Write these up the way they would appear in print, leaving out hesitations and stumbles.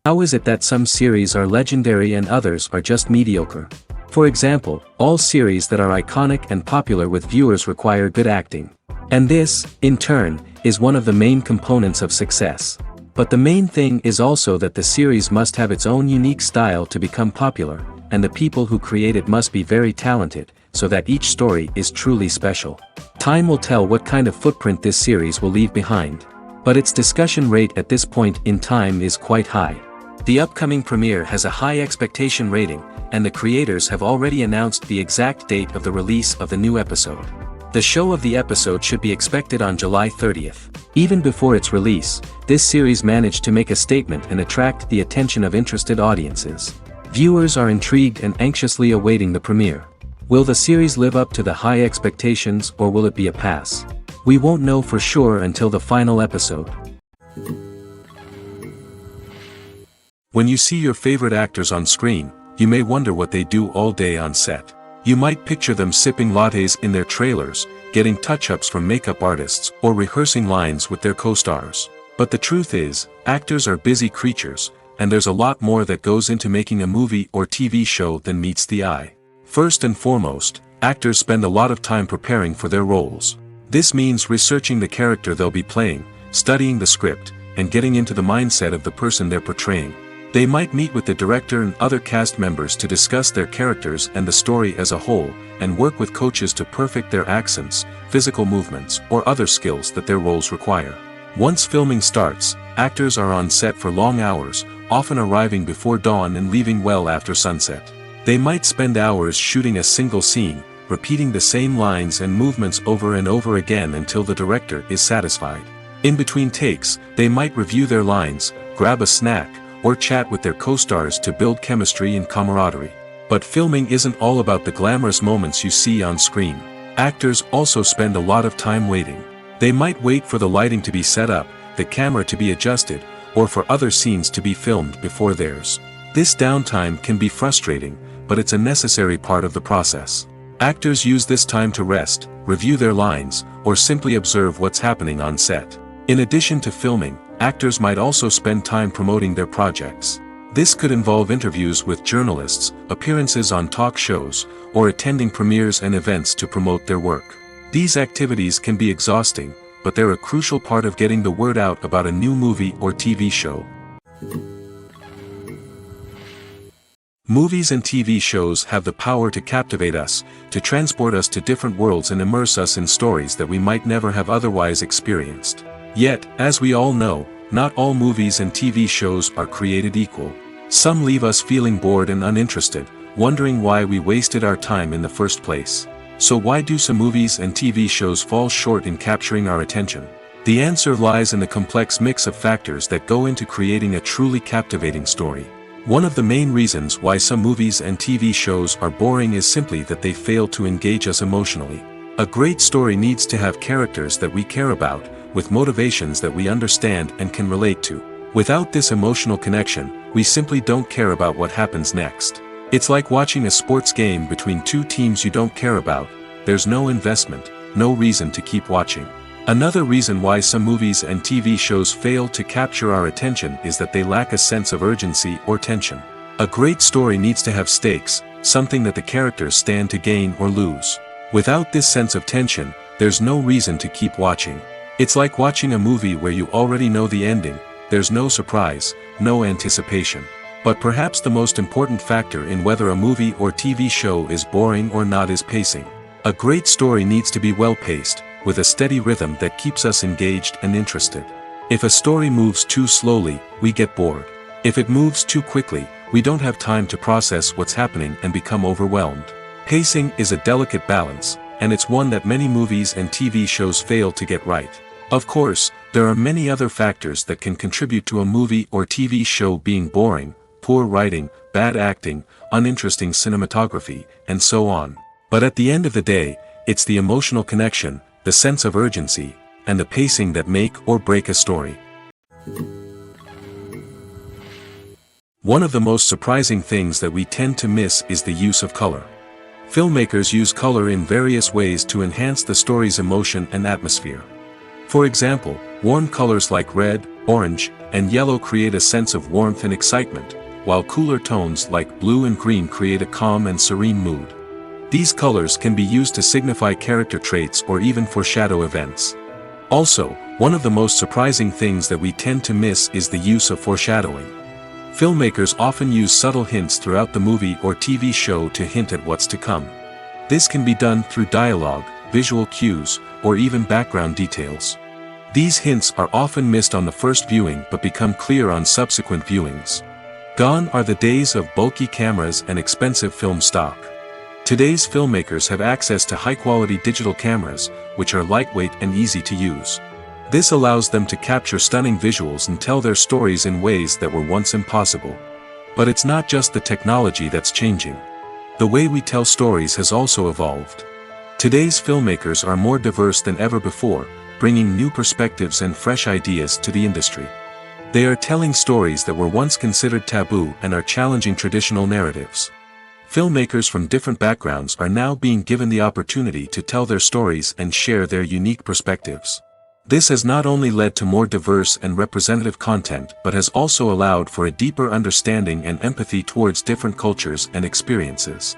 How is it that some series are legendary and others are just mediocre? For example, all series that are iconic and popular with viewers require good acting. And this, in turn, is one of the main components of success. But the main thing is also that the series must have its own unique style to become popular, and the people who create it must be very talented, so that each story is truly special. Time will tell what kind of footprint this series will leave behind. But its discussion rate at this point in time is quite high. The upcoming premiere has a high expectation rating, and the creators have already announced the exact date of the release of the new episode. The show of the episode should be expected on July 30th. Even before its release, this series managed to make a statement and attract the attention of interested audiences. Viewers are intrigued and anxiously awaiting the premiere. Will the series live up to the high expectations, or will it be a pass? We won't know for sure until the final episode. When you see your favorite actors on screen, you may wonder what they do all day on set. You might picture them sipping lattes in their trailers, getting touch-ups from makeup artists, or rehearsing lines with their co-stars. But the truth is, actors are busy creatures, and there's a lot more that goes into making a movie or TV show than meets the eye. First and foremost, actors spend a lot of time preparing for their roles. This means researching the character they'll be playing, studying the script, and getting into the mindset of the person they're portraying. They might meet with the director and other cast members to discuss their characters and the story as a whole, and work with coaches to perfect their accents, physical movements, or other skills that their roles require. Once filming starts, actors are on set for long hours, often arriving before dawn and leaving well after sunset. They might spend hours shooting a single scene, repeating the same lines and movements over and over again until the director is satisfied. In between takes, they might review their lines, grab a snack, or chat with their co-stars to build chemistry and camaraderie. But filming isn't all about the glamorous moments you see on screen. Actors also spend a lot of time waiting. They might wait for the lighting to be set up, the camera to be adjusted, or for other scenes to be filmed before theirs. This downtime can be frustrating, but it's a necessary part of the process. Actors use this time to rest, review their lines, or simply observe what's happening on set. In addition to filming, actors might also spend time promoting their projects. This could involve interviews with journalists, appearances on talk shows, or attending premieres and events to promote their work. These activities can be exhausting, but they're a crucial part of getting the word out about a new movie or TV show. Movies and TV shows have the power to captivate us, to transport us to different worlds and immerse us in stories that we might never have otherwise experienced. Yet, as we all know, not all movies and TV shows are created equal. Some leave us feeling bored and uninterested, wondering why we wasted our time in the first place. So why do some movies and TV shows fall short in capturing our attention? The answer lies in the complex mix of factors that go into creating a truly captivating story. One of the main reasons why some movies and TV shows are boring is simply that they fail to engage us emotionally. A great story needs to have characters that we care about, with motivations that we understand and can relate to. Without this emotional connection, we simply don't care about what happens next. It's like watching a sports game between two teams you don't care about. There's no investment, no reason to keep watching. Another reason why some movies and TV shows fail to capture our attention is that they lack a sense of urgency or tension. A great story needs to have stakes, something that the characters stand to gain or lose. Without this sense of tension, there's no reason to keep watching. It's like watching a movie where you already know the ending, there's no surprise, no anticipation. But perhaps the most important factor in whether a movie or TV show is boring or not is pacing. A great story needs to be well-paced, with a steady rhythm that keeps us engaged and interested. If a story moves too slowly, we get bored. If it moves too quickly, we don't have time to process what's happening and become overwhelmed. Pacing is a delicate balance, and it's one that many movies and TV shows fail to get right. Of course, there are many other factors that can contribute to a movie or TV show being boring: poor writing, bad acting, uninteresting cinematography, and so on. But at the end of the day, it's the emotional connection, the sense of urgency, and the pacing that make or break a story. One of the most surprising things that we tend to miss is the use of color. Filmmakers use color in various ways to enhance the story's emotion and atmosphere. For example, warm colors like red, orange, and yellow create a sense of warmth and excitement, while cooler tones like blue and green create a calm and serene mood. These colors can be used to signify character traits or even foreshadow events. Also, one of the most surprising things that we tend to miss is the use of foreshadowing. Filmmakers often use subtle hints throughout the movie or TV show to hint at what's to come. This can be done through dialogue, visual cues, or even background details. These hints are often missed on the first viewing but become clear on subsequent viewings. Gone are the days of bulky cameras and expensive film stock. Today's filmmakers have access to high-quality digital cameras, which are lightweight and easy to use. This allows them to capture stunning visuals and tell their stories in ways that were once impossible. But it's not just the technology that's changing. The way we tell stories has also evolved. Today's filmmakers are more diverse than ever before, bringing new perspectives and fresh ideas to the industry. They are telling stories that were once considered taboo and are challenging traditional narratives. Filmmakers from different backgrounds are now being given the opportunity to tell their stories and share their unique perspectives. This has not only led to more diverse and representative content but has also allowed for a deeper understanding and empathy towards different cultures and experiences.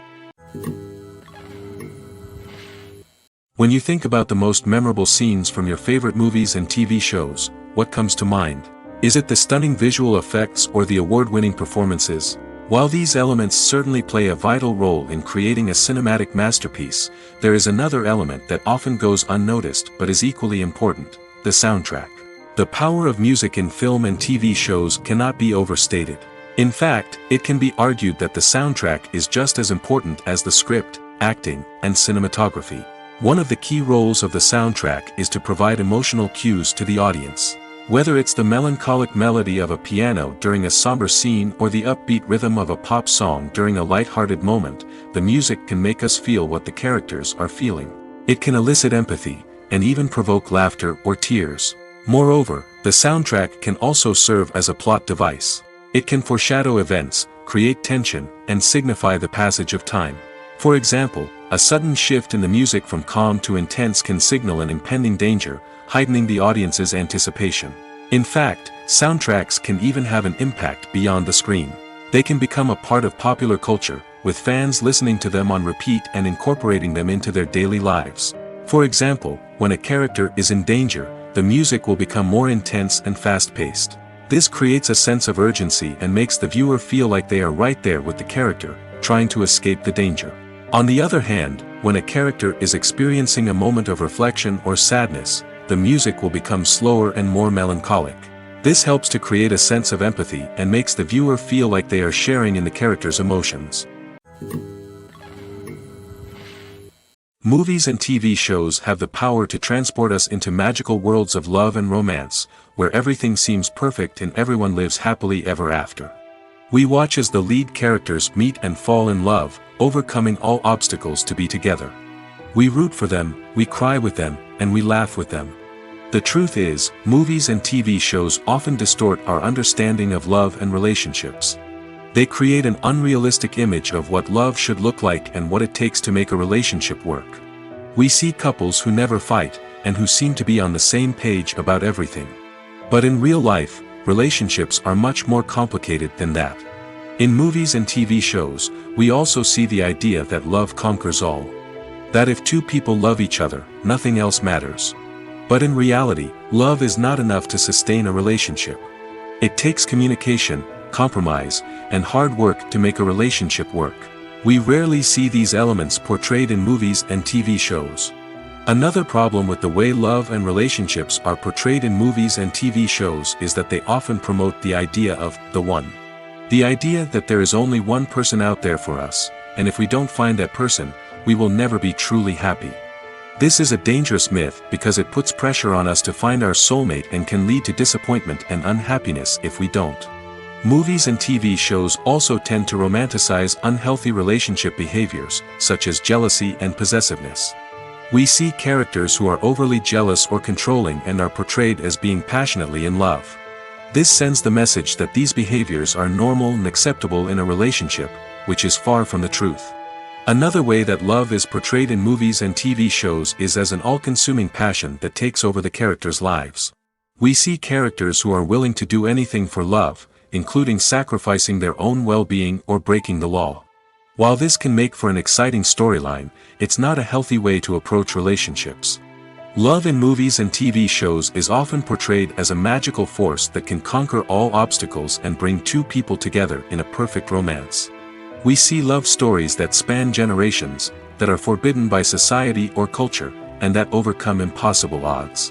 When you think about the most memorable scenes from your favorite movies and TV shows, what comes to mind? Is it the stunning visual effects or the award-winning performances? While these elements certainly play a vital role in creating a cinematic masterpiece, there is another element that often goes unnoticed but is equally important: the soundtrack. The power of music in film and TV shows cannot be overstated. In fact, it can be argued that the soundtrack is just as important as the script, acting, and cinematography. One of the key roles of the soundtrack is to provide emotional cues to the audience. Whether it's the melancholic melody of a piano during a somber scene or the upbeat rhythm of a pop song during a light-hearted moment, the music can make us feel what the characters are feeling. It can elicit empathy, and even provoke laughter or tears. Moreover, the soundtrack can also serve as a plot device. It can foreshadow events, create tension, and signify the passage of time. For example, a sudden shift in the music from calm to intense can signal an impending danger, heightening the audience's anticipation. In fact, soundtracks can even have an impact beyond the screen. They can become a part of popular culture, with fans listening to them on repeat and incorporating them into their daily lives. For example, when a character is in danger, the music will become more intense and fast-paced. This creates a sense of urgency and makes the viewer feel like they are right there with the character, trying to escape the danger. On the other hand, when a character is experiencing a moment of reflection or sadness, the music will become slower and more melancholic. This helps to create a sense of empathy and makes the viewer feel like they are sharing in the character's emotions. Movies and TV shows have the power to transport us into magical worlds of love and romance, where everything seems perfect and everyone lives happily ever after. We watch as the lead characters meet and fall in love, overcoming all obstacles to be together. We root for them, we cry with them, and we laugh with them. The truth is, movies and TV shows often distort our understanding of love and relationships. They create an unrealistic image of what love should look like and what it takes to make a relationship work. We see couples who never fight, and who seem to be on the same page about everything. But in real life, relationships are much more complicated than that. In movies and TV shows, we also see the idea that love conquers all. That if two people love each other, nothing else matters. But in reality, love is not enough to sustain a relationship. It takes communication, compromise, and hard work to make a relationship work. We rarely see these elements portrayed in movies and TV shows. Another problem with the way love and relationships are portrayed in movies and TV shows is that they often promote the idea of the one. The idea that there is only one person out there for us, and if we don't find that person, we will never be truly happy. This is a dangerous myth because it puts pressure on us to find our soulmate and can lead to disappointment and unhappiness if we don't. Movies and TV shows also tend to romanticize unhealthy relationship behaviors, such as jealousy and possessiveness. We see characters who are overly jealous or controlling and are portrayed as being passionately in love. This sends the message that these behaviors are normal and acceptable in a relationship, which is far from the truth. Another way that love is portrayed in movies and TV shows is as an all-consuming passion that takes over the characters' lives. We see characters who are willing to do anything for love, including sacrificing their own well-being or breaking the law. While this can make for an exciting storyline, it's not a healthy way to approach relationships. Love in movies and TV shows is often portrayed as a magical force that can conquer all obstacles and bring two people together in a perfect romance. We see love stories that span generations, that are forbidden by society or culture, and that overcome impossible odds.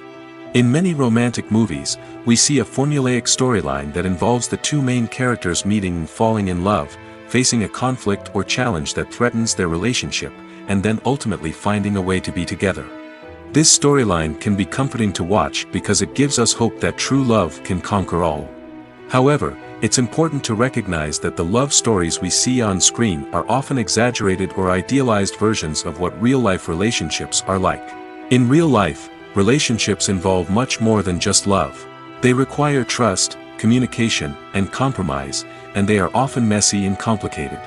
In many romantic movies, we see a formulaic storyline that involves the two main characters meeting and falling in love, facing a conflict or challenge that threatens their relationship, and then ultimately finding a way to be together. This storyline can be comforting to watch because it gives us hope that true love can conquer all. However, it's important to recognize that the love stories we see on screen are often exaggerated or idealized versions of what real-life relationships are like. In real life, relationships involve much more than just love. They require trust, communication, and compromise, and they are often messy and complicated.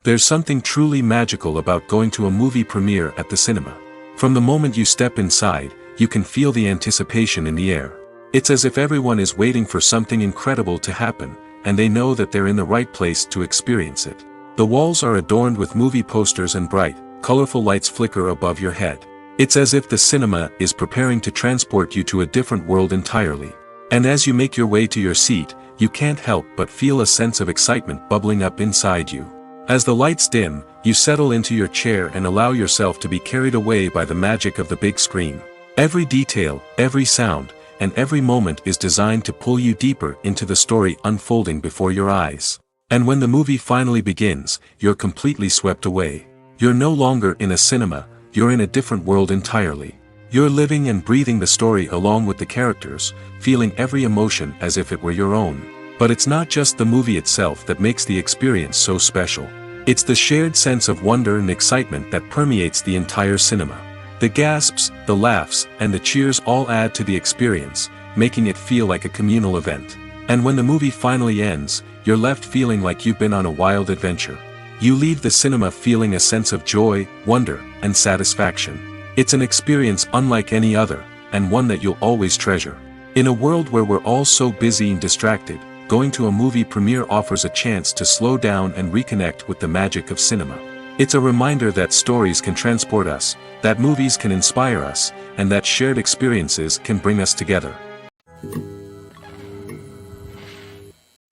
There's something truly magical about going to a movie premiere at the cinema. From the moment you step inside, you can feel the anticipation in the air. It's as if everyone is waiting for something incredible to happen, and they know that they're in the right place to experience it. The walls are adorned with movie posters and bright, colorful lights flicker above your head. It's as if the cinema is preparing to transport you to a different world entirely. And as you make your way to your seat, you can't help but feel a sense of excitement bubbling up inside you. As the lights dim, you settle into your chair and allow yourself to be carried away by the magic of the big screen. Every detail, every sound, and every moment is designed to pull you deeper into the story unfolding before your eyes. And when the movie finally begins, you're completely swept away. You're no longer in a cinema, you're in a different world entirely. You're living and breathing the story along with the characters, feeling every emotion as if it were your own. But it's not just the movie itself that makes the experience so special. It's the shared sense of wonder and excitement that permeates the entire cinema. The gasps, the laughs, and the cheers all add to the experience, making it feel like a communal event. And when the movie finally ends, you're left feeling like you've been on a wild adventure. You leave the cinema feeling a sense of joy, wonder, and satisfaction. It's an experience unlike any other, and one that you'll always treasure. In a world where we're all so busy and distracted, going to a movie premiere offers a chance to slow down and reconnect with the magic of cinema. It's a reminder that stories can transport us, that movies can inspire us, and that shared experiences can bring us together.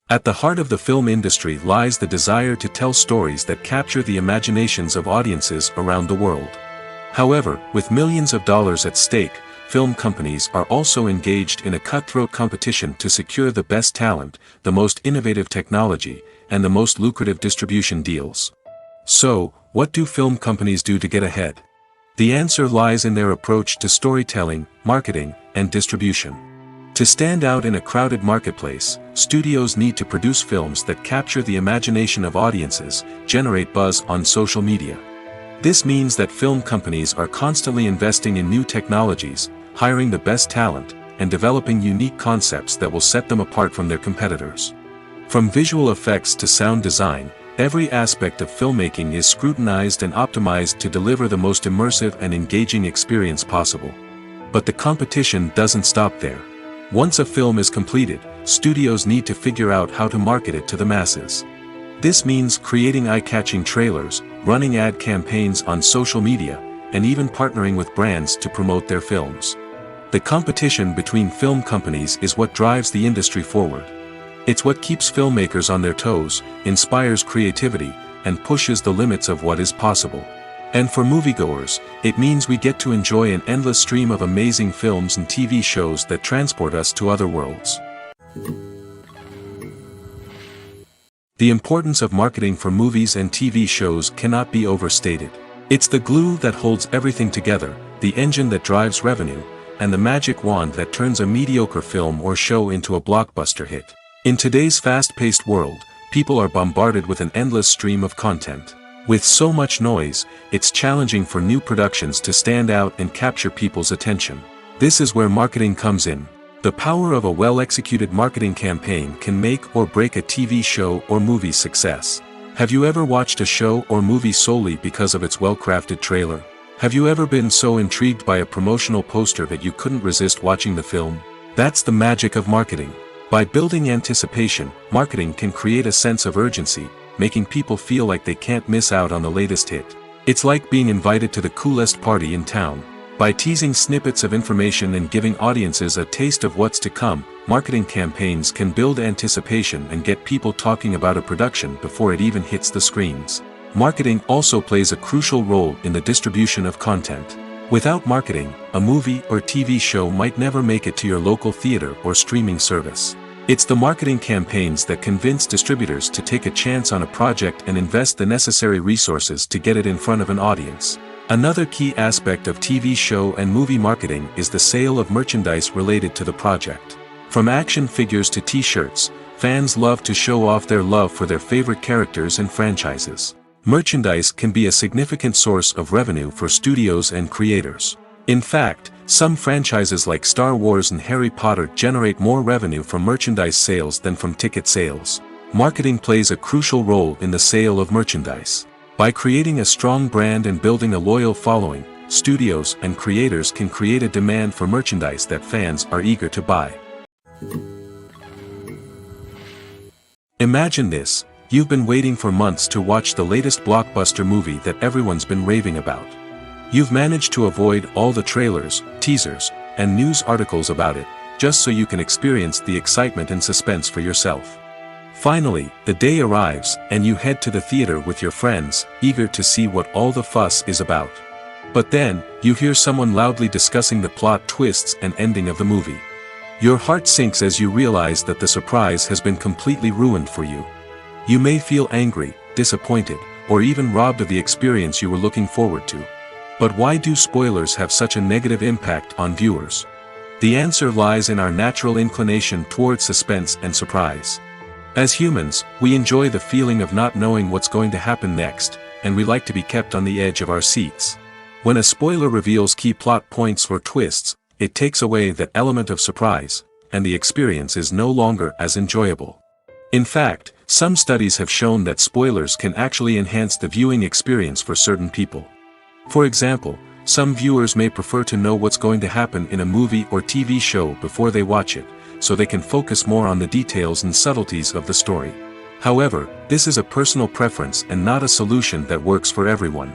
At the heart of the film industry lies the desire to tell stories that capture the imaginations of audiences around the world. However, with millions of dollars at stake, film companies are also engaged in a cutthroat competition to secure the best talent, the most innovative technology, and the most lucrative distribution deals. So, what do film companies do to get ahead? The answer lies in their approach to storytelling, marketing, and distribution. To stand out in a crowded marketplace, studios need to produce films that capture the imagination of audiences, generate buzz on social media. This means that film companies are constantly investing in new technologies, hiring the best talent, and developing unique concepts that will set them apart from their competitors. From visual effects to sound design, every aspect of filmmaking is scrutinized and optimized to deliver the most immersive and engaging experience possible. But the competition doesn't stop there. Once a film is completed, studios need to figure out how to market it to the masses. This means creating eye-catching trailers, running ad campaigns on social media, and even partnering with brands to promote their films. The competition between film companies is what drives the industry forward. It's what keeps filmmakers on their toes, inspires creativity, and pushes the limits of what is possible. And for moviegoers, it means we get to enjoy an endless stream of amazing films and TV shows that transport us to other worlds. The importance of marketing for movies and TV shows cannot be overstated. It's the glue that holds everything together, the engine that drives revenue, and the magic wand that turns a mediocre film or show into a blockbuster hit. In today's fast-paced world, people are bombarded with an endless stream of content. With so much noise, it's challenging for new productions to stand out and capture people's attention. This is where marketing comes in. The power of a well-executed marketing campaign can make or break a TV show or movie's success. Have you ever watched a show or movie solely because of its well-crafted trailer? Have you ever been so intrigued by a promotional poster that you couldn't resist watching the film? That's the magic of marketing. By building anticipation, marketing can create a sense of urgency, making people feel like they can't miss out on the latest hit. It's like being invited to the coolest party in town. By teasing snippets of information and giving audiences a taste of what's to come, marketing campaigns can build anticipation and get people talking about a production before it even hits the screens. Marketing also plays a crucial role in the distribution of content. Without marketing, a movie or TV show might never make it to your local theater or streaming service. It's the marketing campaigns that convince distributors to take a chance on a project and invest the necessary resources to get it in front of an audience. Another key aspect of TV show and movie marketing is the sale of merchandise related to the project. From action figures to t-shirts, fans love to show off their love for their favorite characters and franchises. Merchandise can be a significant source of revenue for studios and creators. In fact, some franchises like Star Wars and Harry Potter generate more revenue from merchandise sales than from ticket sales. Marketing plays a crucial role in the sale of merchandise. By creating a strong brand and building a loyal following, studios and creators can create a demand for merchandise that fans are eager to buy. Imagine this. You've been waiting for months to watch the latest blockbuster movie that everyone's been raving about. You've managed to avoid all the trailers, teasers, and news articles about it, just so you can experience the excitement and suspense for yourself. Finally, the day arrives, and you head to the theater with your friends, eager to see what all the fuss is about. But then, you hear someone loudly discussing the plot twists and ending of the movie. Your heart sinks as you realize that the surprise has been completely ruined for you. You may feel angry, disappointed, or even robbed of the experience you were looking forward to. But why do spoilers have such a negative impact on viewers? The answer lies in our natural inclination toward suspense and surprise. As humans, we enjoy the feeling of not knowing what's going to happen next, and we like to be kept on the edge of our seats. When a spoiler reveals key plot points or twists, it takes away that element of surprise, and the experience is no longer as enjoyable. In fact, some studies have shown that spoilers can actually enhance the viewing experience for certain people. For example, some viewers may prefer to know what's going to happen in a movie or TV show before they watch it, so they can focus more on the details and subtleties of the story. However, this is a personal preference and not a solution that works for everyone.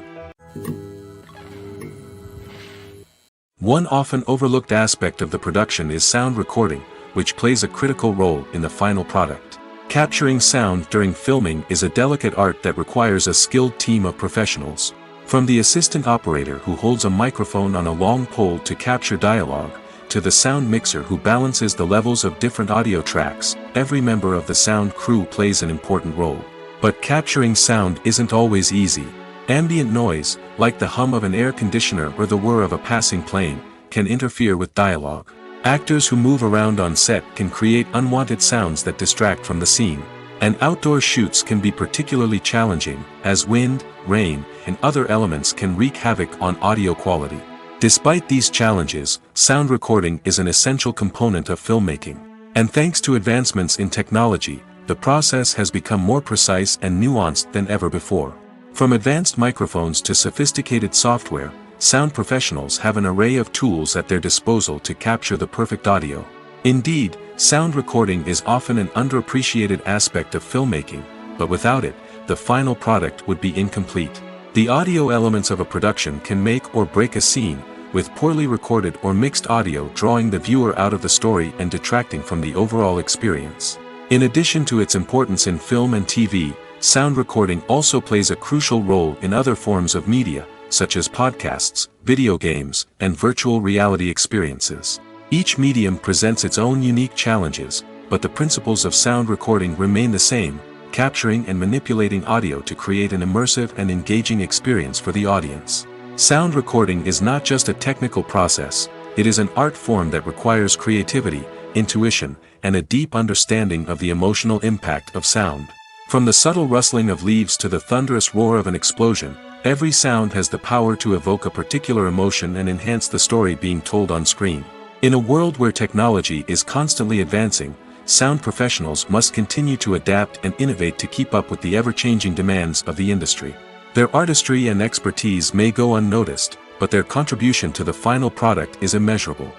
One often overlooked aspect of the production is sound recording, which plays a critical role in the final product. Capturing sound during filming is a delicate art that requires a skilled team of professionals. From the assistant operator who holds a microphone on a long pole to capture dialogue, to the sound mixer who balances the levels of different audio tracks, every member of the sound crew plays an important role. But capturing sound isn't always easy. Ambient noise, like the hum of an air conditioner or the whir of a passing plane, can interfere with dialogue. Actors who move around on set can create unwanted sounds that distract from the scene. And outdoor shoots can be particularly challenging, as wind, rain, and other elements can wreak havoc on audio quality. Despite these challenges, sound recording is an essential component of filmmaking. And thanks to advancements in technology, the process has become more precise and nuanced than ever before. From advanced microphones to sophisticated software, sound professionals have an array of tools at their disposal to capture the perfect audio. Indeed, sound recording is often an underappreciated aspect of filmmaking, but without it, the final product would be incomplete. The audio elements of a production can make or break a scene, with poorly recorded or mixed audio drawing the viewer out of the story and detracting from the overall experience. In addition to its importance in film and TV, sound recording also plays a crucial role in other forms of media, such as podcasts, video games, and virtual reality experiences. Each medium presents its own unique challenges, but the principles of sound recording remain the same, capturing and manipulating audio to create an immersive and engaging experience for the audience. Sound recording is not just a technical process, it is an art form that requires creativity, intuition, and a deep understanding of the emotional impact of sound. From the subtle rustling of leaves to the thunderous roar of an explosion, every sound has the power to evoke a particular emotion and enhance the story being told on screen. In a world where technology is constantly advancing, sound professionals must continue to adapt and innovate to keep up with the ever-changing demands of the industry. Their artistry and expertise may go unnoticed, but their contribution to the final product is immeasurable.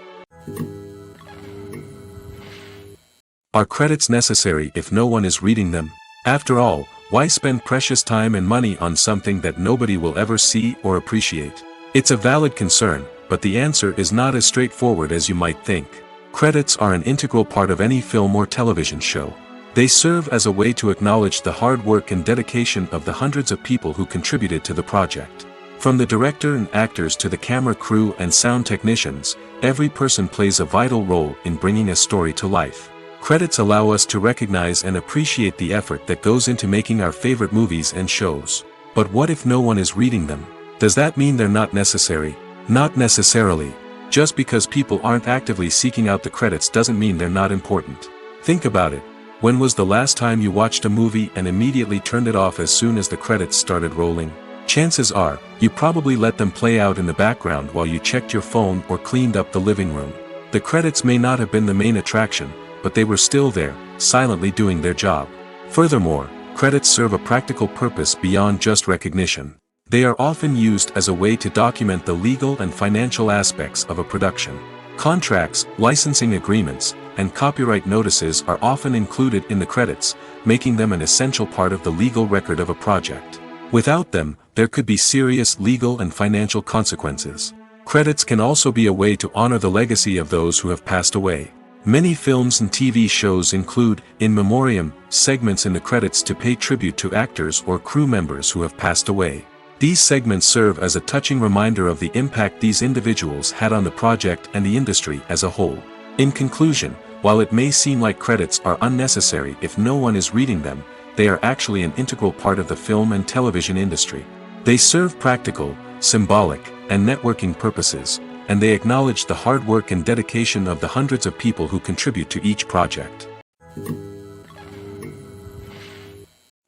Are credits necessary if no one is reading them? After all, why spend precious time and money on something that nobody will ever see or appreciate? It's a valid concern, but the answer is not as straightforward as you might think. Credits are an integral part of any film or television show. They serve as a way to acknowledge the hard work and dedication of the hundreds of people who contributed to the project. From the director and actors to the camera crew and sound technicians, every person plays a vital role in bringing a story to life. Credits allow us to recognize and appreciate the effort that goes into making our favorite movies and shows. But what if no one is reading them? Does that mean they're not necessary? Not necessarily. Just because people aren't actively seeking out the credits doesn't mean they're not important. Think about it. When was the last time you watched a movie and immediately turned it off as soon as the credits started rolling? Chances are, you probably let them play out in the background while you checked your phone or cleaned up the living room. The credits may not have been the main attraction, but they were still there, silently doing their job. Furthermore, credits serve a practical purpose beyond just recognition. They are often used as a way to document the legal and financial aspects of a production. Contracts, licensing agreements, and copyright notices are often included in the credits, making them an essential part of the legal record of a project. Without them, there could be serious legal and financial consequences. Credits can also be a way to honor the legacy of those who have passed away. Many films and TV shows include, in memoriam, segments in the credits to pay tribute to actors or crew members who have passed away. These segments serve as a touching reminder of the impact these individuals had on the project and the industry as a whole. In conclusion, while it may seem like credits are unnecessary if no one is reading them, they are actually an integral part of the film and television industry. They serve practical, symbolic, and networking purposes, and they acknowledge the hard work and dedication of the hundreds of people who contribute to each project.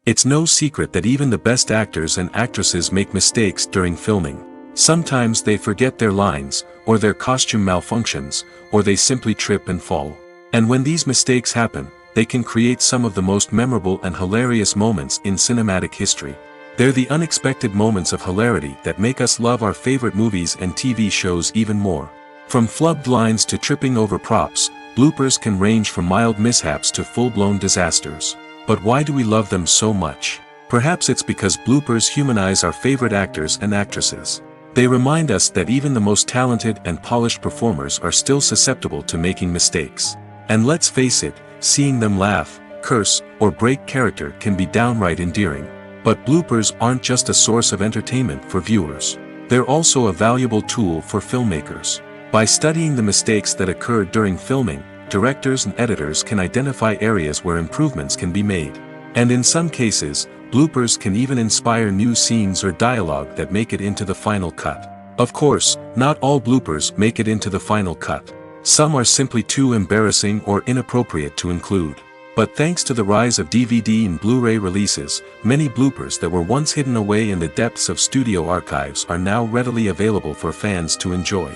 It's no secret that even the best actors and actresses make mistakes during filming. Sometimes they forget their lines, or their costume malfunctions, or they simply trip and fall. And when these mistakes happen, they can create some of the most memorable and hilarious moments in cinematic history. They're the unexpected moments of hilarity that make us love our favorite movies and TV shows even more. From flubbed lines to tripping over props, bloopers can range from mild mishaps to full-blown disasters. But why do we love them so much? Perhaps it's because bloopers humanize our favorite actors and actresses. They remind us that even the most talented and polished performers are still susceptible to making mistakes. And let's face it, seeing them laugh, curse, or break character can be downright endearing. But bloopers aren't just a source of entertainment for viewers. They're also a valuable tool for filmmakers. By studying the mistakes that occurred during filming, directors and editors can identify areas where improvements can be made. And in some cases, bloopers can even inspire new scenes or dialogue that make it into the final cut. Of course, not all bloopers make it into the final cut. Some are simply too embarrassing or inappropriate to include. But thanks to the rise of DVD and Blu-ray releases, many bloopers that were once hidden away in the depths of studio archives are now readily available for fans to enjoy.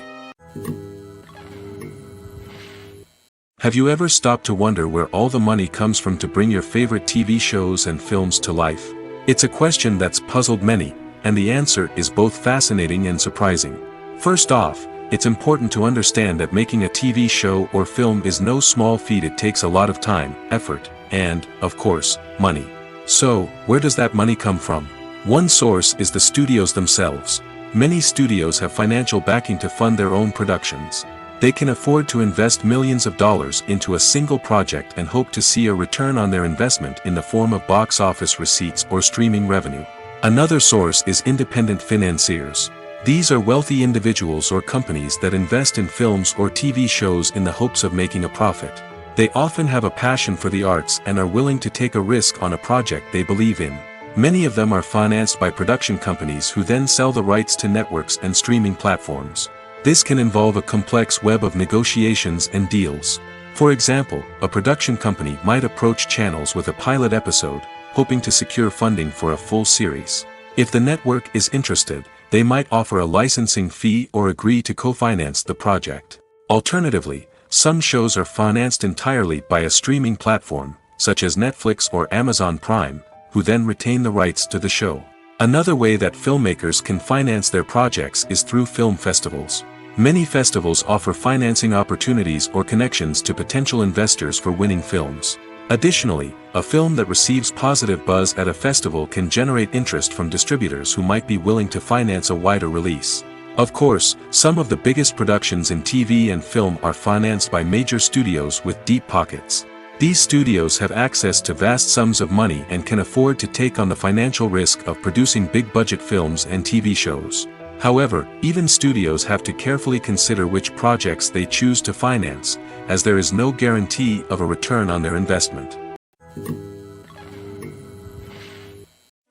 Have you ever stopped to wonder where all the money comes from to bring your favorite TV shows and films to life? It's a question that's puzzled many, and the answer is both fascinating and surprising. First off, it's important to understand that making a TV show or film is no small feat. It takes a lot of time, effort, and, of course, money. So, where does that money come from? One source is the studios themselves. Many studios have financial backing to fund their own productions. They can afford to invest millions of dollars into a single project and hope to see a return on their investment in the form of box office receipts or streaming revenue. Another source is independent financiers. These are wealthy individuals or companies that invest in films or TV shows in the hopes of making a profit. They often have a passion for the arts and are willing to take a risk on a project they believe in. Many of them are financed by production companies who then sell the rights to networks and streaming platforms. This can involve a complex web of negotiations and deals. For example, a production company might approach channels with a pilot episode, hoping to secure funding for a full series. If the network is interested, they might offer a licensing fee or agree to co-finance the project. Alternatively, some shows are financed entirely by a streaming platform, such as Netflix or Amazon Prime, who then retain the rights to the show. Another way that filmmakers can finance their projects is through film festivals. Many festivals offer financing opportunities or connections to potential investors for winning films. Additionally, a film that receives positive buzz at a festival can generate interest from distributors who might be willing to finance a wider release. Of course, some of the biggest productions in TV and film are financed by major studios with deep pockets. These studios have access to vast sums of money and can afford to take on the financial risk of producing big-budget films and TV shows. However, even studios have to carefully consider which projects they choose to finance, as there is no guarantee of a return on their investment.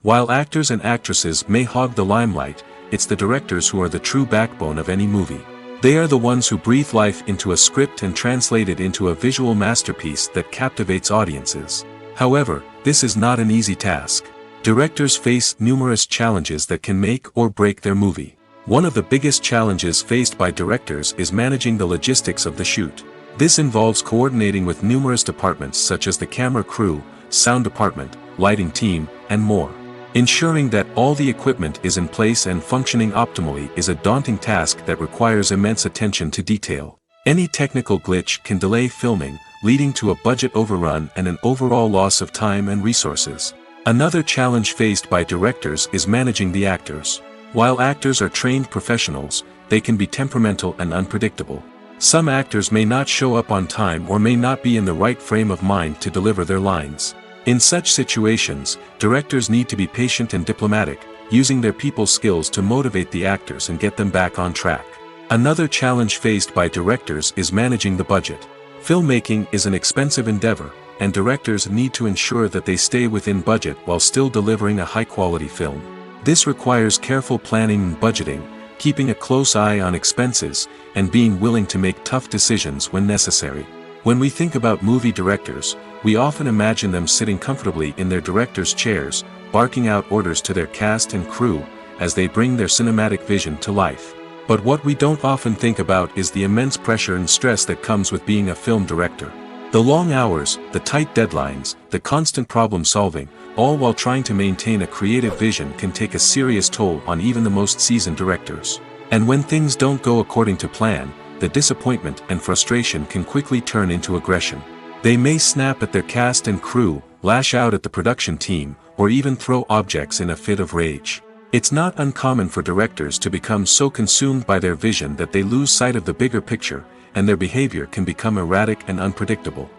While actors and actresses may hog the limelight, it's the directors who are the true backbone of any movie. They are the ones who breathe life into a script and translate it into a visual masterpiece that captivates audiences. However, this is not an easy task. Directors face numerous challenges that can make or break their movie. One of the biggest challenges faced by directors is managing the logistics of the shoot. This involves coordinating with numerous departments such as the camera crew, sound department, lighting team, and more. Ensuring that all the equipment is in place and functioning optimally is a daunting task that requires immense attention to detail. Any technical glitch can delay filming, leading to a budget overrun and an overall loss of time and resources. Another challenge faced by directors is managing the actors. While actors are trained professionals, they can be temperamental and unpredictable. Some actors may not show up on time or may not be in the right frame of mind to deliver their lines. In such situations, directors need to be patient and diplomatic, using their people skills to motivate the actors and get them back on track. Another challenge faced by directors is managing the budget. Filmmaking is an expensive endeavor, and directors need to ensure that they stay within budget while still delivering a high-quality film. This requires careful planning and budgeting, keeping a close eye on expenses, and being willing to make tough decisions when necessary. When we think about movie directors, we often imagine them sitting comfortably in their director's chairs, barking out orders to their cast and crew, as they bring their cinematic vision to life. But what we don't often think about is the immense pressure and stress that comes with being a film director. The long hours, the tight deadlines, the constant problem solving, all while trying to maintain a creative vision can take a serious toll on even the most seasoned directors. And when things don't go according to plan, the disappointment and frustration can quickly turn into aggression. They may snap at their cast and crew, lash out at the production team, or even throw objects in a fit of rage. It's not uncommon for directors to become so consumed by their vision that they lose sight of the bigger picture, and their behavior can become erratic and unpredictable.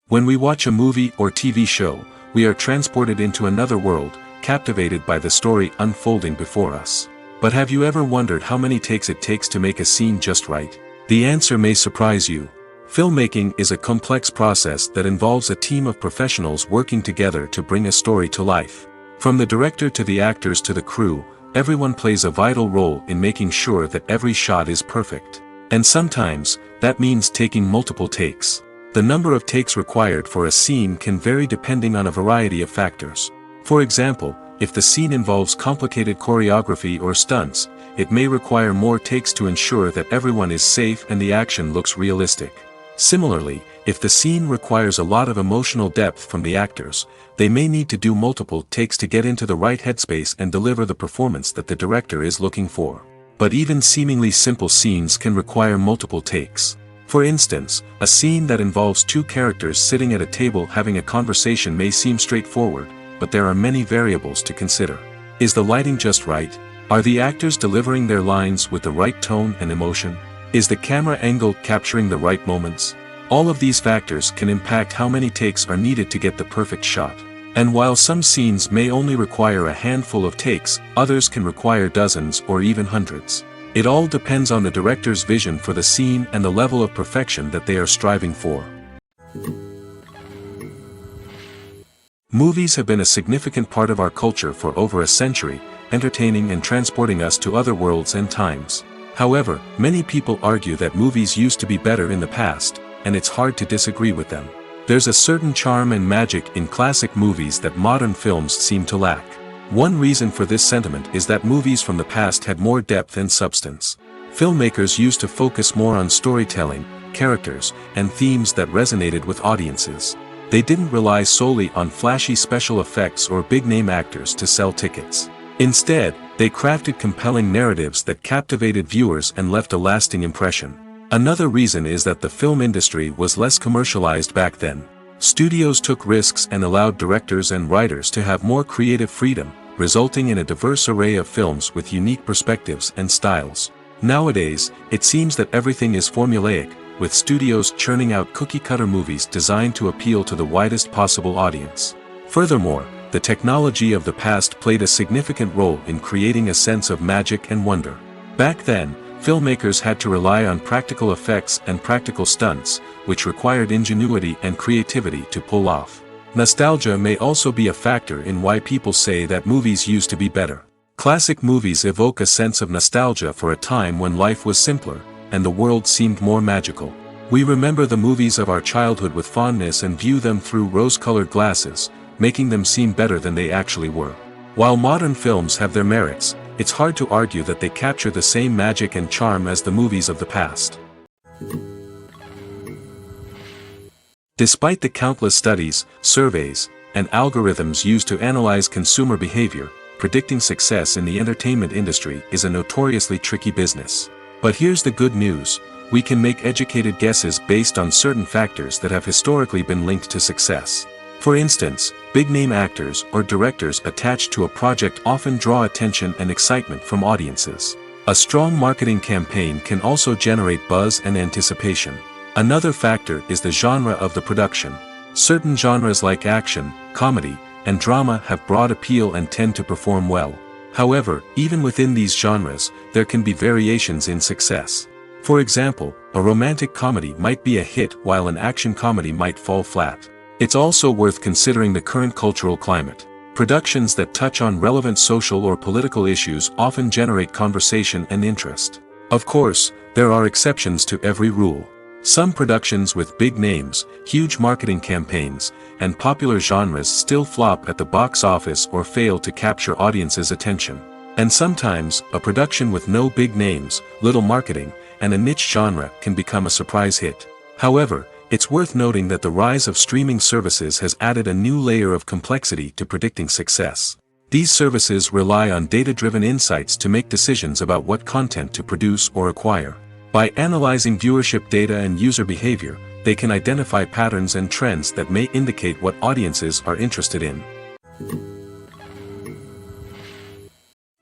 When we watch a movie or TV show, we are transported into another world, captivated by the story unfolding before us. But have you ever wondered how many takes it takes to make a scene just right? The answer may surprise you. Filmmaking is a complex process that involves a team of professionals working together to bring a story to life. From the director to the actors to the crew, everyone plays a vital role in making sure that every shot is perfect. And sometimes, that means taking multiple takes. The number of takes required for a scene can vary depending on a variety of factors. For example, if the scene involves complicated choreography or stunts, it may require more takes to ensure that everyone is safe and the action looks realistic. Similarly, if the scene requires a lot of emotional depth from the actors, they may need to do multiple takes to get into the right headspace and deliver the performance that the director is looking for. But even seemingly simple scenes can require multiple takes. For instance, a scene that involves two characters sitting at a table having a conversation may seem straightforward, but there are many variables to consider. Is the lighting just right? Are the actors delivering their lines with the right tone and emotion? Is the camera angle capturing the right moments? All of these factors can impact how many takes are needed to get the perfect shot. And while some scenes may only require a handful of takes, others can require dozens or even hundreds. It all depends on the director's vision for the scene and the level of perfection that they are striving for. Movies have been a significant part of our culture for over a century, entertaining and transporting us to other worlds and times. However, many people argue that movies used to be better in the past, and it's hard to disagree with them. There's a certain charm and magic in classic movies that modern films seem to lack. One reason for this sentiment is that movies from the past had more depth and substance. Filmmakers used to focus more on storytelling, characters, and themes that resonated with audiences. They didn't rely solely on flashy special effects or big-name actors to sell tickets. Instead, they crafted compelling narratives that captivated viewers and left a lasting impression. Another reason is that the film industry was less commercialized back then. Studios took risks and allowed directors and writers to have more creative freedom, resulting in a diverse array of films with unique perspectives and styles. Nowadays, it seems that everything is formulaic, with studios churning out cookie-cutter movies designed to appeal to the widest possible audience. Furthermore, the technology of the past played a significant role in creating a sense of magic and wonder. Back then, filmmakers had to rely on practical effects and practical stunts, which required ingenuity and creativity to pull off. Nostalgia may also be a factor in why people say that movies used to be better. Classic movies evoke a sense of nostalgia for a time when life was simpler, and the world seemed more magical. We remember the movies of our childhood with fondness and view them through rose-colored glasses, making them seem better than they actually were. While modern films have their merits, it's hard to argue that they capture the same magic and charm as the movies of the past. Despite the countless studies, surveys, and algorithms used to analyze consumer behavior, predicting success in the entertainment industry is a notoriously tricky business. But here's the good news: we can make educated guesses based on certain factors that have historically been linked to success. For instance, big-name actors or directors attached to a project often draw attention and excitement from audiences. A strong marketing campaign can also generate buzz and anticipation. Another factor is the genre of the production. Certain genres like action, comedy, and drama have broad appeal and tend to perform well. However, even within these genres, there can be variations in success. For example, a romantic comedy might be a hit while an action comedy might fall flat. It's also worth considering the current cultural climate. Productions that touch on relevant social or political issues often generate conversation and interest. Of course, there are exceptions to every rule. Some productions with big names, huge marketing campaigns, and popular genres still flop at the box office or fail to capture audiences' attention. And sometimes, a production with no big names, little marketing, and a niche genre can become a surprise hit. However, it's worth noting that the rise of streaming services has added a new layer of complexity to predicting success. These services rely on data-driven insights to make decisions about what content to produce or acquire. By analyzing viewership data and user behavior, they can identify patterns and trends that may indicate what audiences are interested in.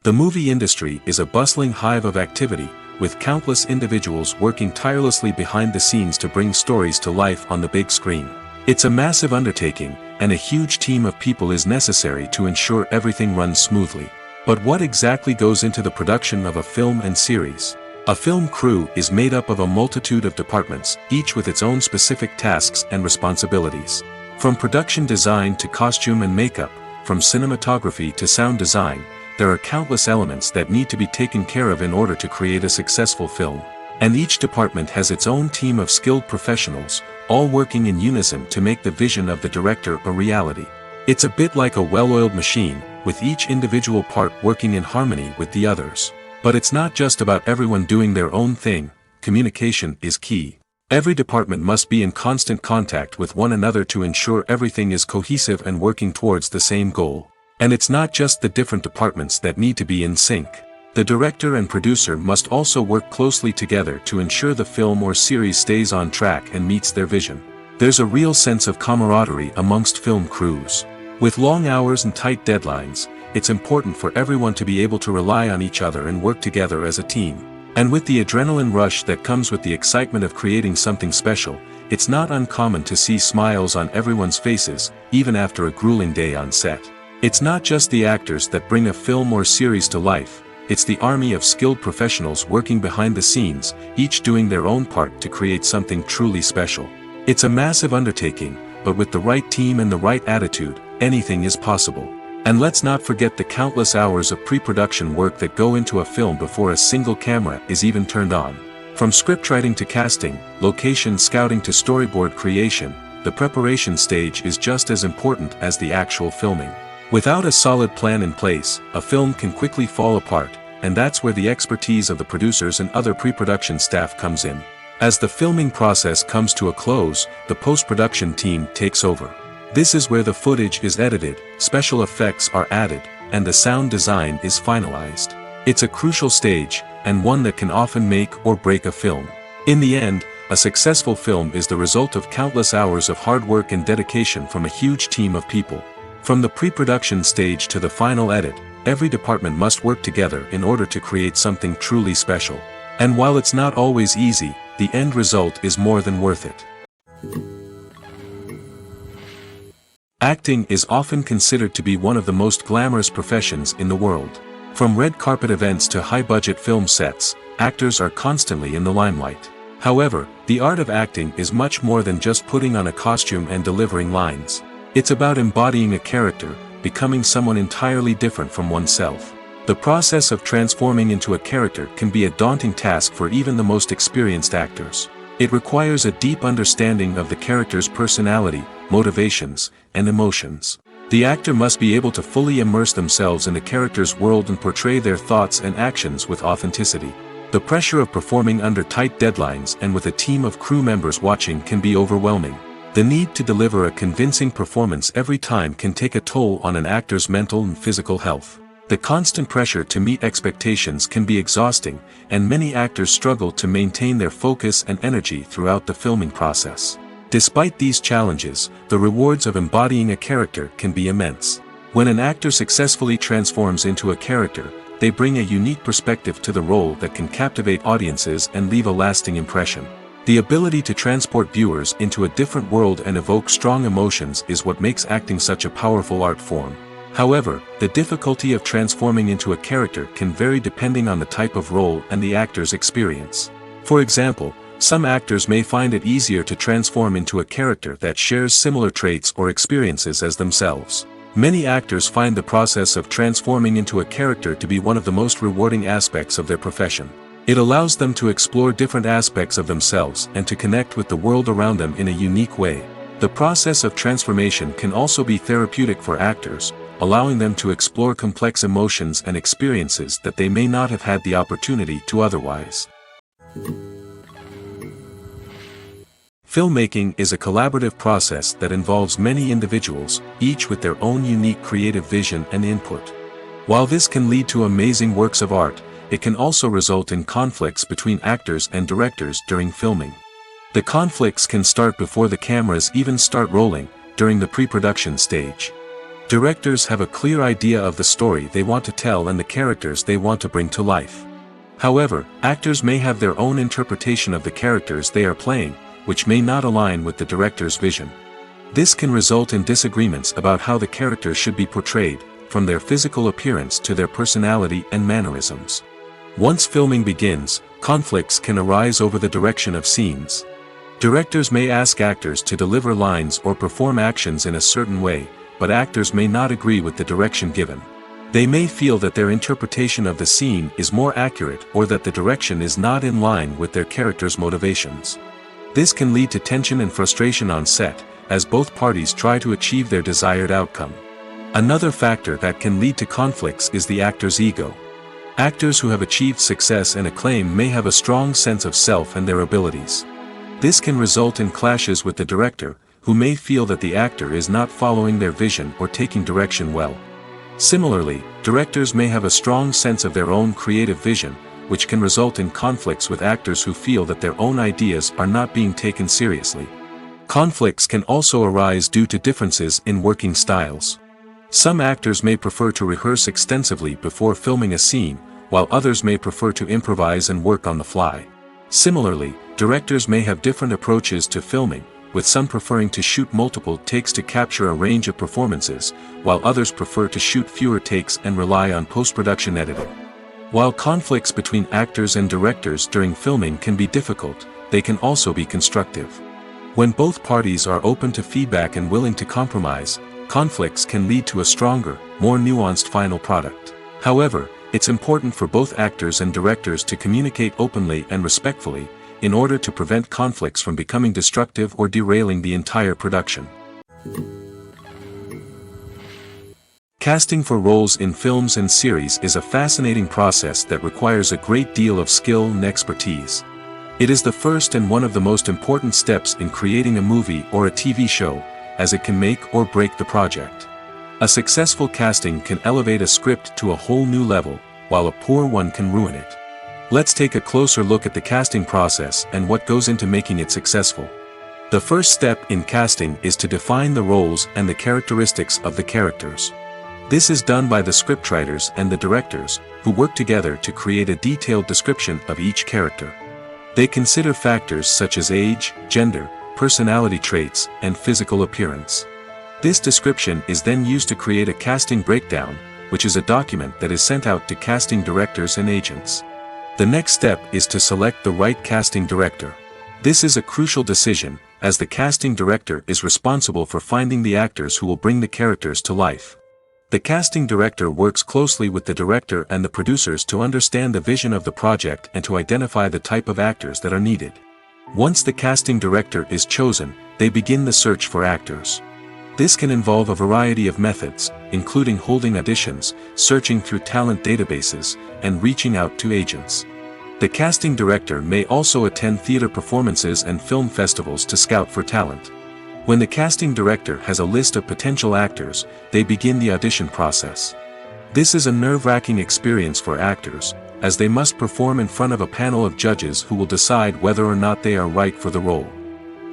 The movie industry is a bustling hive of activity, with countless individuals working tirelessly behind the scenes to bring stories to life on the big screen. It's a massive undertaking, and a huge team of people is necessary to ensure everything runs smoothly. But what exactly goes into the production of a film and series? A film crew is made up of a multitude of departments, each with its own specific tasks and responsibilities. From production design to costume and makeup, from cinematography to sound design, there are countless elements that need to be taken care of in order to create a successful film. And each department has its own team of skilled professionals, all working in unison to make the vision of the director a reality. It's a bit like a well-oiled machine, with each individual part working in harmony with the others. But it's not just about everyone doing their own thing. Communication is key. Every department must be in constant contact with one another to ensure everything is cohesive and working towards the same goal. And it's not just the different departments that need to be in sync. The director and producer must also work closely together to ensure the film or series stays on track and meets their vision. There's a real sense of camaraderie amongst film crews. With long hours and tight deadlines, it's important for everyone to be able to rely on each other and work together as a team. And with the adrenaline rush that comes with the excitement of creating something special, it's not uncommon to see smiles on everyone's faces, even after a grueling day on set. It's not just the actors that bring a film or series to life, it's the army of skilled professionals working behind the scenes, each doing their own part to create something truly special. It's a massive undertaking, but with the right team and the right attitude, anything is possible. And let's not forget the countless hours of pre-production work that go into a film before a single camera is even turned on. From scriptwriting to casting, location scouting to storyboard creation, the preparation stage is just as important as the actual filming. Without a solid plan in place, a film can quickly fall apart, and that's where the expertise of the producers and other pre-production staff comes in. As the filming process comes to a close, the post-production team takes over. This is where the footage is edited, special effects are added, and the sound design is finalized. It's a crucial stage, and one that can often make or break a film. In the end, a successful film is the result of countless hours of hard work and dedication from a huge team of people. From the pre-production stage to the final edit, every department must work together in order to create something truly special. And while it's not always easy, the end result is more than worth it. Acting is often considered to be one of the most glamorous professions in the world. From red carpet events to high-budget film sets, actors are constantly in the limelight. However, the art of acting is much more than just putting on a costume and delivering lines. It's about embodying a character, becoming someone entirely different from oneself. The process of transforming into a character can be a daunting task for even the most experienced actors. It requires a deep understanding of the character's personality, motivations, and emotions. The actor must be able to fully immerse themselves in the character's world and portray their thoughts and actions with authenticity. The pressure of performing under tight deadlines and with a team of crew members watching can be overwhelming. The need to deliver a convincing performance every time can take a toll on an actor's mental and physical health. The constant pressure to meet expectations can be exhausting, and many actors struggle to maintain their focus and energy throughout the filming process. Despite these challenges, the rewards of embodying a character can be immense. When an actor successfully transforms into a character, they bring a unique perspective to the role that can captivate audiences and leave a lasting impression. The ability to transport viewers into a different world and evoke strong emotions is what makes acting such a powerful art form. However, the difficulty of transforming into a character can vary depending on the type of role and the actor's experience. For example, some actors may find it easier to transform into a character that shares similar traits or experiences as themselves. Many actors find the process of transforming into a character to be one of the most rewarding aspects of their profession. It allows them to explore different aspects of themselves and to connect with the world around them in a unique way. The process of transformation can also be therapeutic for actors, allowing them to explore complex emotions and experiences that they may not have had the opportunity to otherwise. Filmmaking is a collaborative process that involves many individuals, each with their own unique creative vision and input. While this can lead to amazing works of art, it can also result in conflicts between actors and directors during filming. The conflicts can start before the cameras even start rolling, during the pre-production stage. Directors have a clear idea of the story they want to tell and the characters they want to bring to life. However, actors may have their own interpretation of the characters they are playing, which may not align with the director's vision. This can result in disagreements about how the characters should be portrayed, from their physical appearance to their personality and mannerisms. Once filming begins, conflicts can arise over the direction of scenes. Directors may ask actors to deliver lines or perform actions in a certain way, but actors may not agree with the direction given. They may feel that their interpretation of the scene is more accurate or that the direction is not in line with their character's motivations. This can lead to tension and frustration on set, as both parties try to achieve their desired outcome. Another factor that can lead to conflicts is the actor's ego. Actors who have achieved success and acclaim may have a strong sense of self and their abilities. This can result in clashes with the director, who may feel that the actor is not following their vision or taking direction well. Similarly, directors may have a strong sense of their own creative vision, which can result in conflicts with actors who feel that their own ideas are not being taken seriously. Conflicts can also arise due to differences in working styles. Some actors may prefer to rehearse extensively before filming a scene, while others may prefer to improvise and work on the fly. Similarly, directors may have different approaches to filming, with some preferring to shoot multiple takes to capture a range of performances, while others prefer to shoot fewer takes and rely on post-production editing. While conflicts between actors and directors during filming can be difficult, they can also be constructive. When both parties are open to feedback and willing to compromise, conflicts can lead to a stronger, more nuanced final product. However, it's important for both actors and directors to communicate openly and respectfully, in order to prevent conflicts from becoming destructive or derailing the entire production. Casting for roles in films and series is a fascinating process that requires a great deal of skill and expertise. It is the first and one of the most important steps in creating a movie or a TV show, as it can make or break the project. A successful casting can elevate a script to a whole new level, while a poor one can ruin it. Let's take a closer look at the casting process and what goes into making it successful. The first step in casting is to define the roles and the characteristics of the characters. This is done by the scriptwriters and the directors, who work together to create a detailed description of each character. They consider factors such as age, gender, personality traits, and physical appearance. This description is then used to create a casting breakdown, which is a document that is sent out to casting directors and agents. The next step is to select the right casting director. This is a crucial decision, as the casting director is responsible for finding the actors who will bring the characters to life. The casting director works closely with the director and the producers to understand the vision of the project and to identify the type of actors that are needed. Once the casting director is chosen, they begin the search for actors. This can involve a variety of methods, including holding auditions, searching through talent databases, and reaching out to agents. The casting director may also attend theater performances and film festivals to scout for talent. When the casting director has a list of potential actors, they begin the audition process. This is a nerve-wracking experience for actors, as they must perform in front of a panel of judges who will decide whether or not they are right for the role.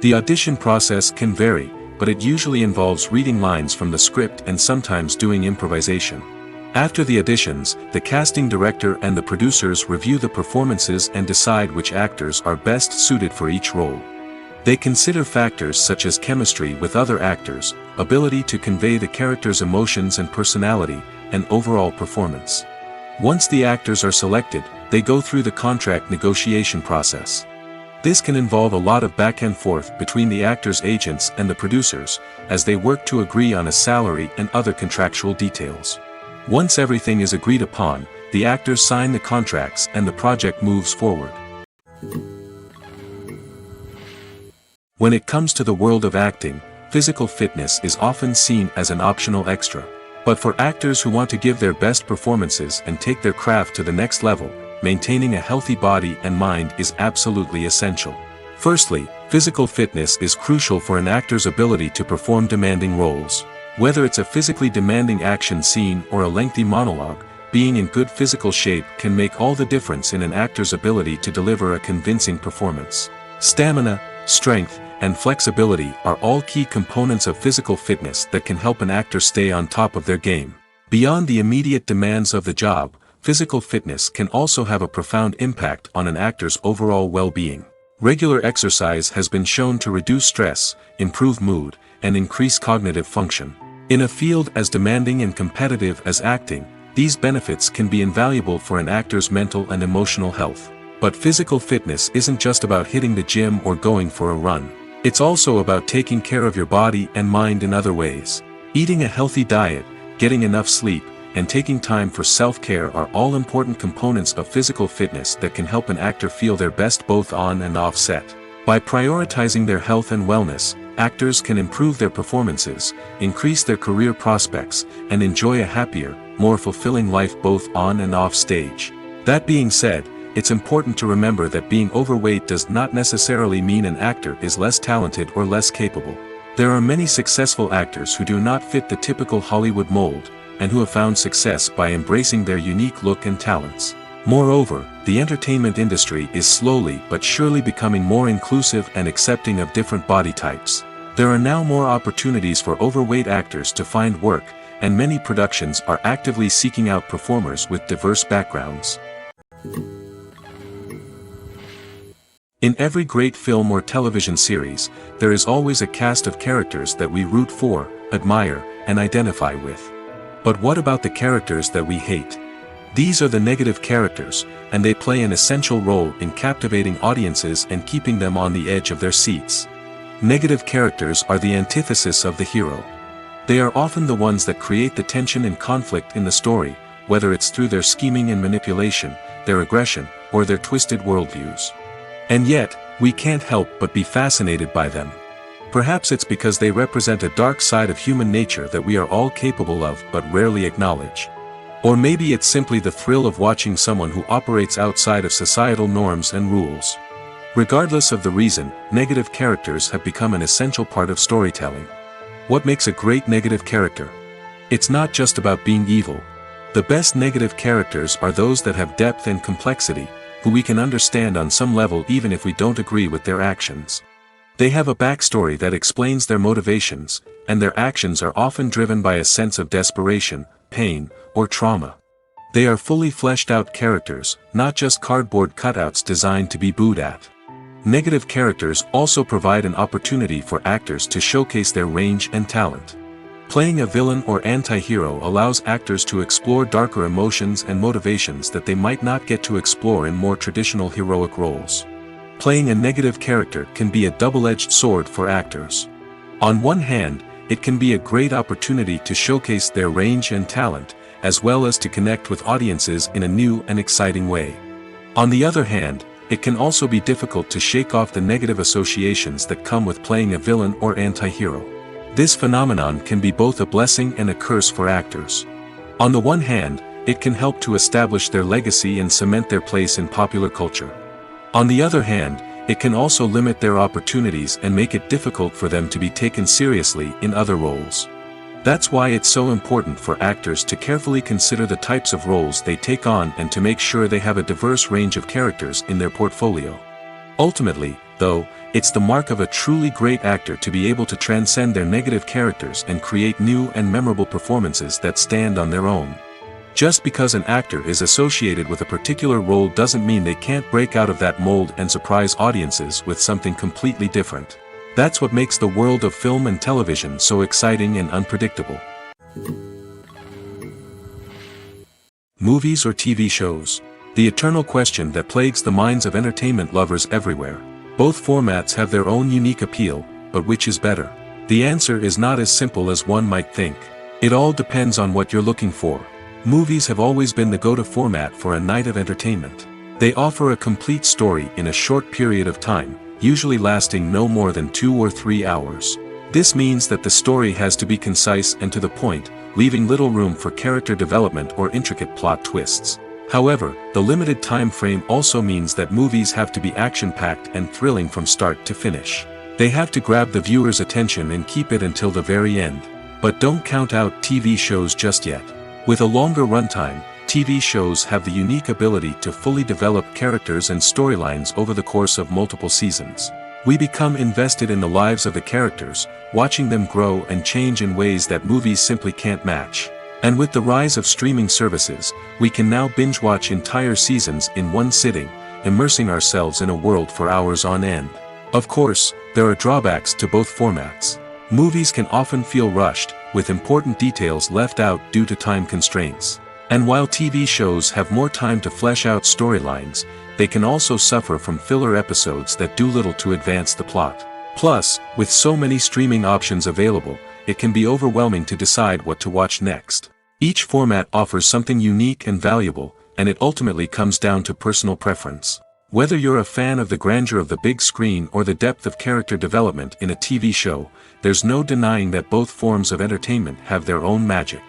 The audition process can vary, but it usually involves reading lines from the script and sometimes doing improvisation. After the auditions, the casting director and the producers review the performances and decide which actors are best suited for each role. They consider factors such as chemistry with other actors, ability to convey the character's emotions and personality, and overall performance. Once the actors are selected, they go through the contract negotiation process. This can involve a lot of back and forth between the actors' agents and the producers, as they work to agree on a salary and other contractual details. Once everything is agreed upon, the actors sign the contracts and the project moves forward. When it comes to the world of acting, physical fitness is often seen as an optional extra. But for actors who want to give their best performances and take their craft to the next level, maintaining a healthy body and mind is absolutely essential. Firstly, physical fitness is crucial for an actor's ability to perform demanding roles. Whether it's a physically demanding action scene or a lengthy monologue, being in good physical shape can make all the difference in an actor's ability to deliver a convincing performance. Stamina, strength, and flexibility are all key components of physical fitness that can help an actor stay on top of their game. Beyond the immediate demands of the job, physical fitness can also have a profound impact on an actor's overall well-being. Regular exercise has been shown to reduce stress, improve mood, and increase cognitive function. In a field as demanding and competitive as acting, these benefits can be invaluable for an actor's mental and emotional health. But physical fitness isn't just about hitting the gym or going for a run. It's also about taking care of your body and mind in other ways. Eating a healthy diet, getting enough sleep, and taking time for self-care are all important components of physical fitness that can help an actor feel their best both on and off set. By prioritizing their health and wellness, actors can improve their performances, increase their career prospects, and enjoy a happier, more fulfilling life both on and off stage. That being said, it's important to remember that being overweight does not necessarily mean an actor is less talented or less capable. There are many successful actors who do not fit the typical Hollywood mold, and who have found success by embracing their unique look and talents. Moreover, the entertainment industry is slowly but surely becoming more inclusive and accepting of different body types. There are now more opportunities for overweight actors to find work, and many productions are actively seeking out performers with diverse backgrounds. In every great film or television series, there is always a cast of characters that we root for, admire, and identify with. But what about the characters that we hate? These are the negative characters, and they play an essential role in captivating audiences and keeping them on the edge of their seats. Negative characters are the antithesis of the hero. They are often the ones that create the tension and conflict in the story, whether it's through their scheming and manipulation, their aggression, or their twisted worldviews. And yet, we can't help but be fascinated by them. Perhaps it's because they represent a dark side of human nature that we are all capable of but rarely acknowledge. Or maybe it's simply the thrill of watching someone who operates outside of societal norms and rules. Regardless of the reason, negative characters have become an essential part of storytelling. What makes a great negative character? It's not just about being evil. The best negative characters are those that have depth and complexity, who we can understand on some level even if we don't agree with their actions. They have a backstory that explains their motivations, and their actions are often driven by a sense of desperation, pain, or trauma. They are fully fleshed out characters, not just cardboard cutouts designed to be booed at. Negative characters also provide an opportunity for actors to showcase their range and talent. Playing a villain or anti-hero allows actors to explore darker emotions and motivations that they might not get to explore in more traditional heroic roles. Playing a negative character can be a double-edged sword for actors. On one hand, it can be a great opportunity to showcase their range and talent, as well as to connect with audiences in a new and exciting way. On the other hand, it can also be difficult to shake off the negative associations that come with playing a villain or anti-hero. This phenomenon can be both a blessing and a curse for actors. On the one hand, it can help to establish their legacy and cement their place in popular culture. On the other hand, it can also limit their opportunities and make it difficult for them to be taken seriously in other roles. That's why it's so important for actors to carefully consider the types of roles they take on and to make sure they have a diverse range of characters in their portfolio. Ultimately, though, it's the mark of a truly great actor to be able to transcend their negative characters and create new and memorable performances that stand on their own. Just because an actor is associated with a particular role doesn't mean they can't break out of that mold and surprise audiences with something completely different. That's what makes the world of film and television so exciting and unpredictable. Movies or TV shows? The eternal question that plagues the minds of entertainment lovers everywhere. Both formats have their own unique appeal, but which is better? The answer is not as simple as one might think. It all depends on what you're looking for. Movies have always been the go-to format for a night of entertainment. They offer a complete story in a short period of time, usually lasting no more than 2 or 3 hours. This means that the story has to be concise and to the point, leaving little room for character development or intricate plot twists. However, the limited time frame also means that movies have to be action-packed and thrilling from start to finish. They have to grab the viewer's attention and keep it until the very end. But don't count out TV shows just yet. With a longer runtime, TV shows have the unique ability to fully develop characters and storylines over the course of multiple seasons. We become invested in the lives of the characters, watching them grow and change in ways that movies simply can't match. And with the rise of streaming services, we can now binge-watch entire seasons in one sitting, immersing ourselves in a world for hours on end. Of course, there are drawbacks to both formats. Movies can often feel rushed, with important details left out due to time constraints. And while TV shows have more time to flesh out storylines, they can also suffer from filler episodes that do little to advance the plot. Plus, with so many streaming options available, it can be overwhelming to decide what to watch next. Each format offers something unique and valuable, and it ultimately comes down to personal preference. Whether you're a fan of the grandeur of the big screen or the depth of character development in a TV show, there's no denying that both forms of entertainment have their own magic.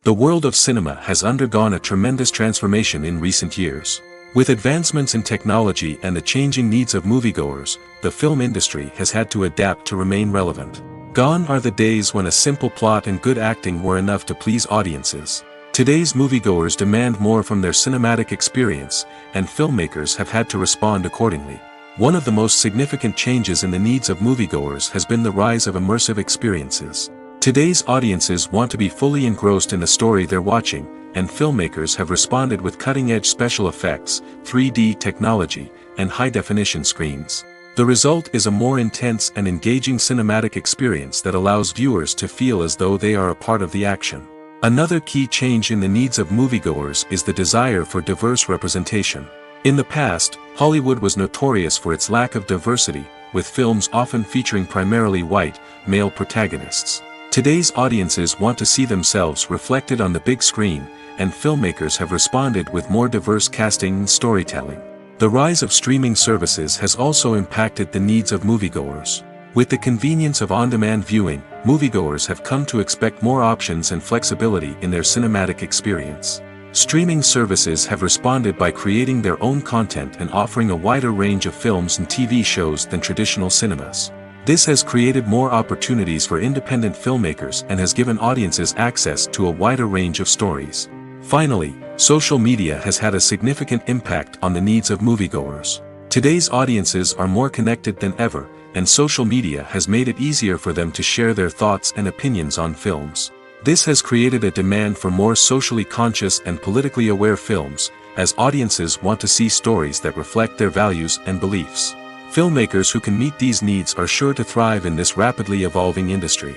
The world of cinema has undergone a tremendous transformation in recent years. With advancements in technology and the changing needs of moviegoers, the film industry has had to adapt to remain relevant. Gone are the days when a simple plot and good acting were enough to please audiences. Today's moviegoers demand more from their cinematic experience, and filmmakers have had to respond accordingly. One of the most significant changes in the needs of moviegoers has been the rise of immersive experiences. Today's audiences want to be fully engrossed in the story they're watching, and filmmakers have responded with cutting-edge special effects, 3D technology, and high-definition screens. The result is a more intense and engaging cinematic experience that allows viewers to feel as though they are a part of the action. Another key change in the needs of moviegoers is the desire for diverse representation. In the past, Hollywood was notorious for its lack of diversity, with films often featuring primarily white, male protagonists. Today's audiences want to see themselves reflected on the big screen, and filmmakers have responded with more diverse casting and storytelling. The rise of streaming services has also impacted the needs of moviegoers. With the convenience of on-demand viewing, moviegoers have come to expect more options and flexibility in their cinematic experience. Streaming services have responded by creating their own content and offering a wider range of films and TV shows than traditional cinemas. This has created more opportunities for independent filmmakers and has given audiences access to a wider range of stories. Finally, social media has had a significant impact on the needs of moviegoers. Today's audiences are more connected than ever, and social media has made it easier for them to share their thoughts and opinions on films. This has created a demand for more socially conscious and politically aware films, as audiences want to see stories that reflect their values and beliefs. Filmmakers who can meet these needs are sure to thrive in this rapidly evolving industry.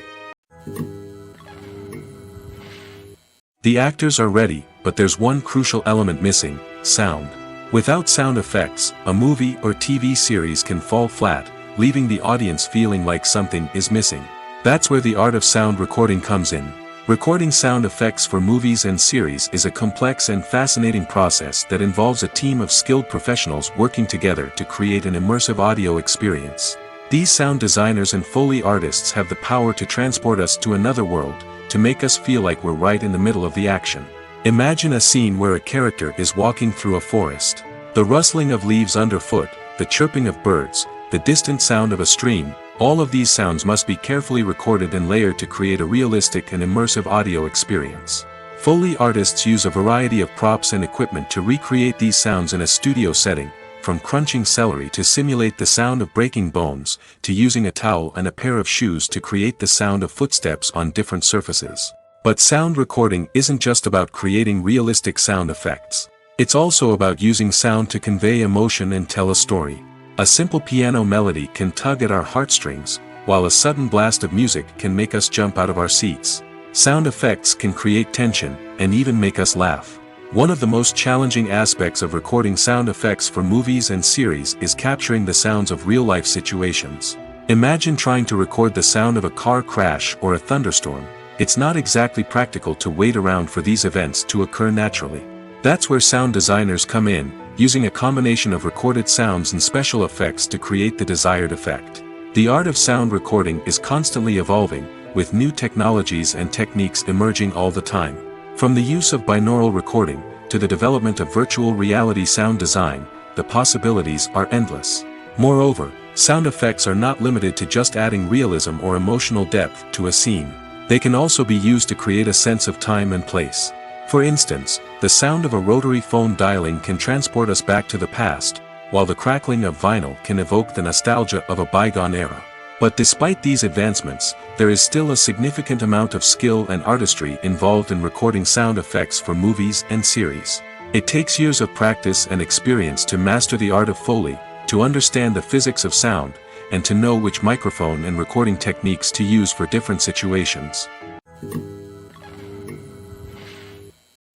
The actors are ready, but there's one crucial element missing: sound. Without sound effects, a movie or TV series can fall flat, leaving the audience feeling like something is missing. That's where the art of sound recording comes in. Recording sound effects for movies and series is a complex and fascinating process that involves a team of skilled professionals working together to create an immersive audio experience. These sound designers and Foley artists have the power to transport us to another world, to make us feel like we're right in the middle of the action. Imagine a scene where a character is walking through a forest. The rustling of leaves underfoot, the chirping of birds, the distant sound of a stream, all of these sounds must be carefully recorded and layered to create a realistic and immersive audio experience. Foley artists use a variety of props and equipment to recreate these sounds in a studio setting, from crunching celery to simulate the sound of breaking bones, to using a towel and a pair of shoes to create the sound of footsteps on different surfaces. But sound recording isn't just about creating realistic sound effects. It's also about using sound to convey emotion and tell a story. A simple piano melody can tug at our heartstrings, while a sudden blast of music can make us jump out of our seats. Sound effects can create tension, and even make us laugh. One of the most challenging aspects of recording sound effects for movies and series is capturing the sounds of real-life situations. Imagine trying to record the sound of a car crash or a thunderstorm. It's not exactly practical to wait around for these events to occur naturally. That's where sound designers come in, using a combination of recorded sounds and special effects to create the desired effect. The art of sound recording is constantly evolving, with new technologies and techniques emerging all the time. From the use of binaural recording, to the development of virtual reality sound design, the possibilities are endless. Moreover, sound effects are not limited to just adding realism or emotional depth to a scene. They can also be used to create a sense of time and place. For instance, the sound of a rotary phone dialing can transport us back to the past, while the crackling of vinyl can evoke the nostalgia of a bygone era. But despite these advancements, there is still a significant amount of skill and artistry involved in recording sound effects for movies and series. It takes years of practice and experience to master the art of Foley, to understand the physics of sound, and to know which microphone and recording techniques to use for different situations.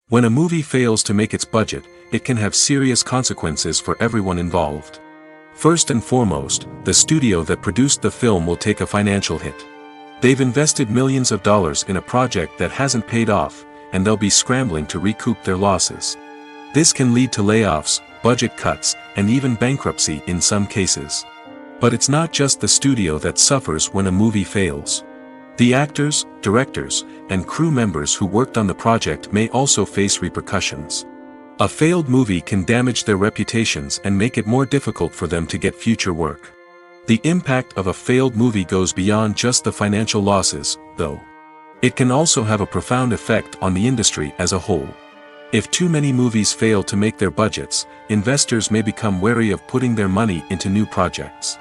When a movie fails to make its budget, it can have serious consequences for everyone involved. First and foremost, the studio that produced the film will take a financial hit. They've invested millions of dollars in a project that hasn't paid off, and they'll be scrambling to recoup their losses. This can lead to layoffs, budget cuts, and even bankruptcy in some cases. But it's not just the studio that suffers when a movie fails. The actors, directors, and crew members who worked on the project may also face repercussions. A failed movie can damage their reputations and make it more difficult for them to get future work. The impact of a failed movie goes beyond just the financial losses, though. It can also have a profound effect on the industry as a whole. If too many movies fail to make their budgets, investors may become wary of putting their money into new projects.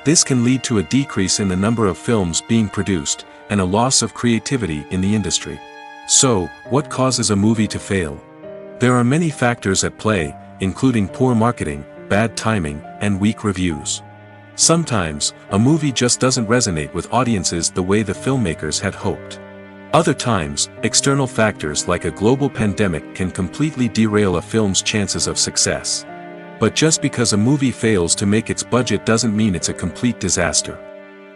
This can lead to a decrease in the number of films being produced, and a loss of creativity in the industry. So, what causes a movie to fail? There are many factors at play, including poor marketing, bad timing, and weak reviews. Sometimes, a movie just doesn't resonate with audiences the way the filmmakers had hoped. Other times, external factors like a global pandemic can completely derail a film's chances of success. But just because a movie fails to make its budget doesn't mean it's a complete disaster.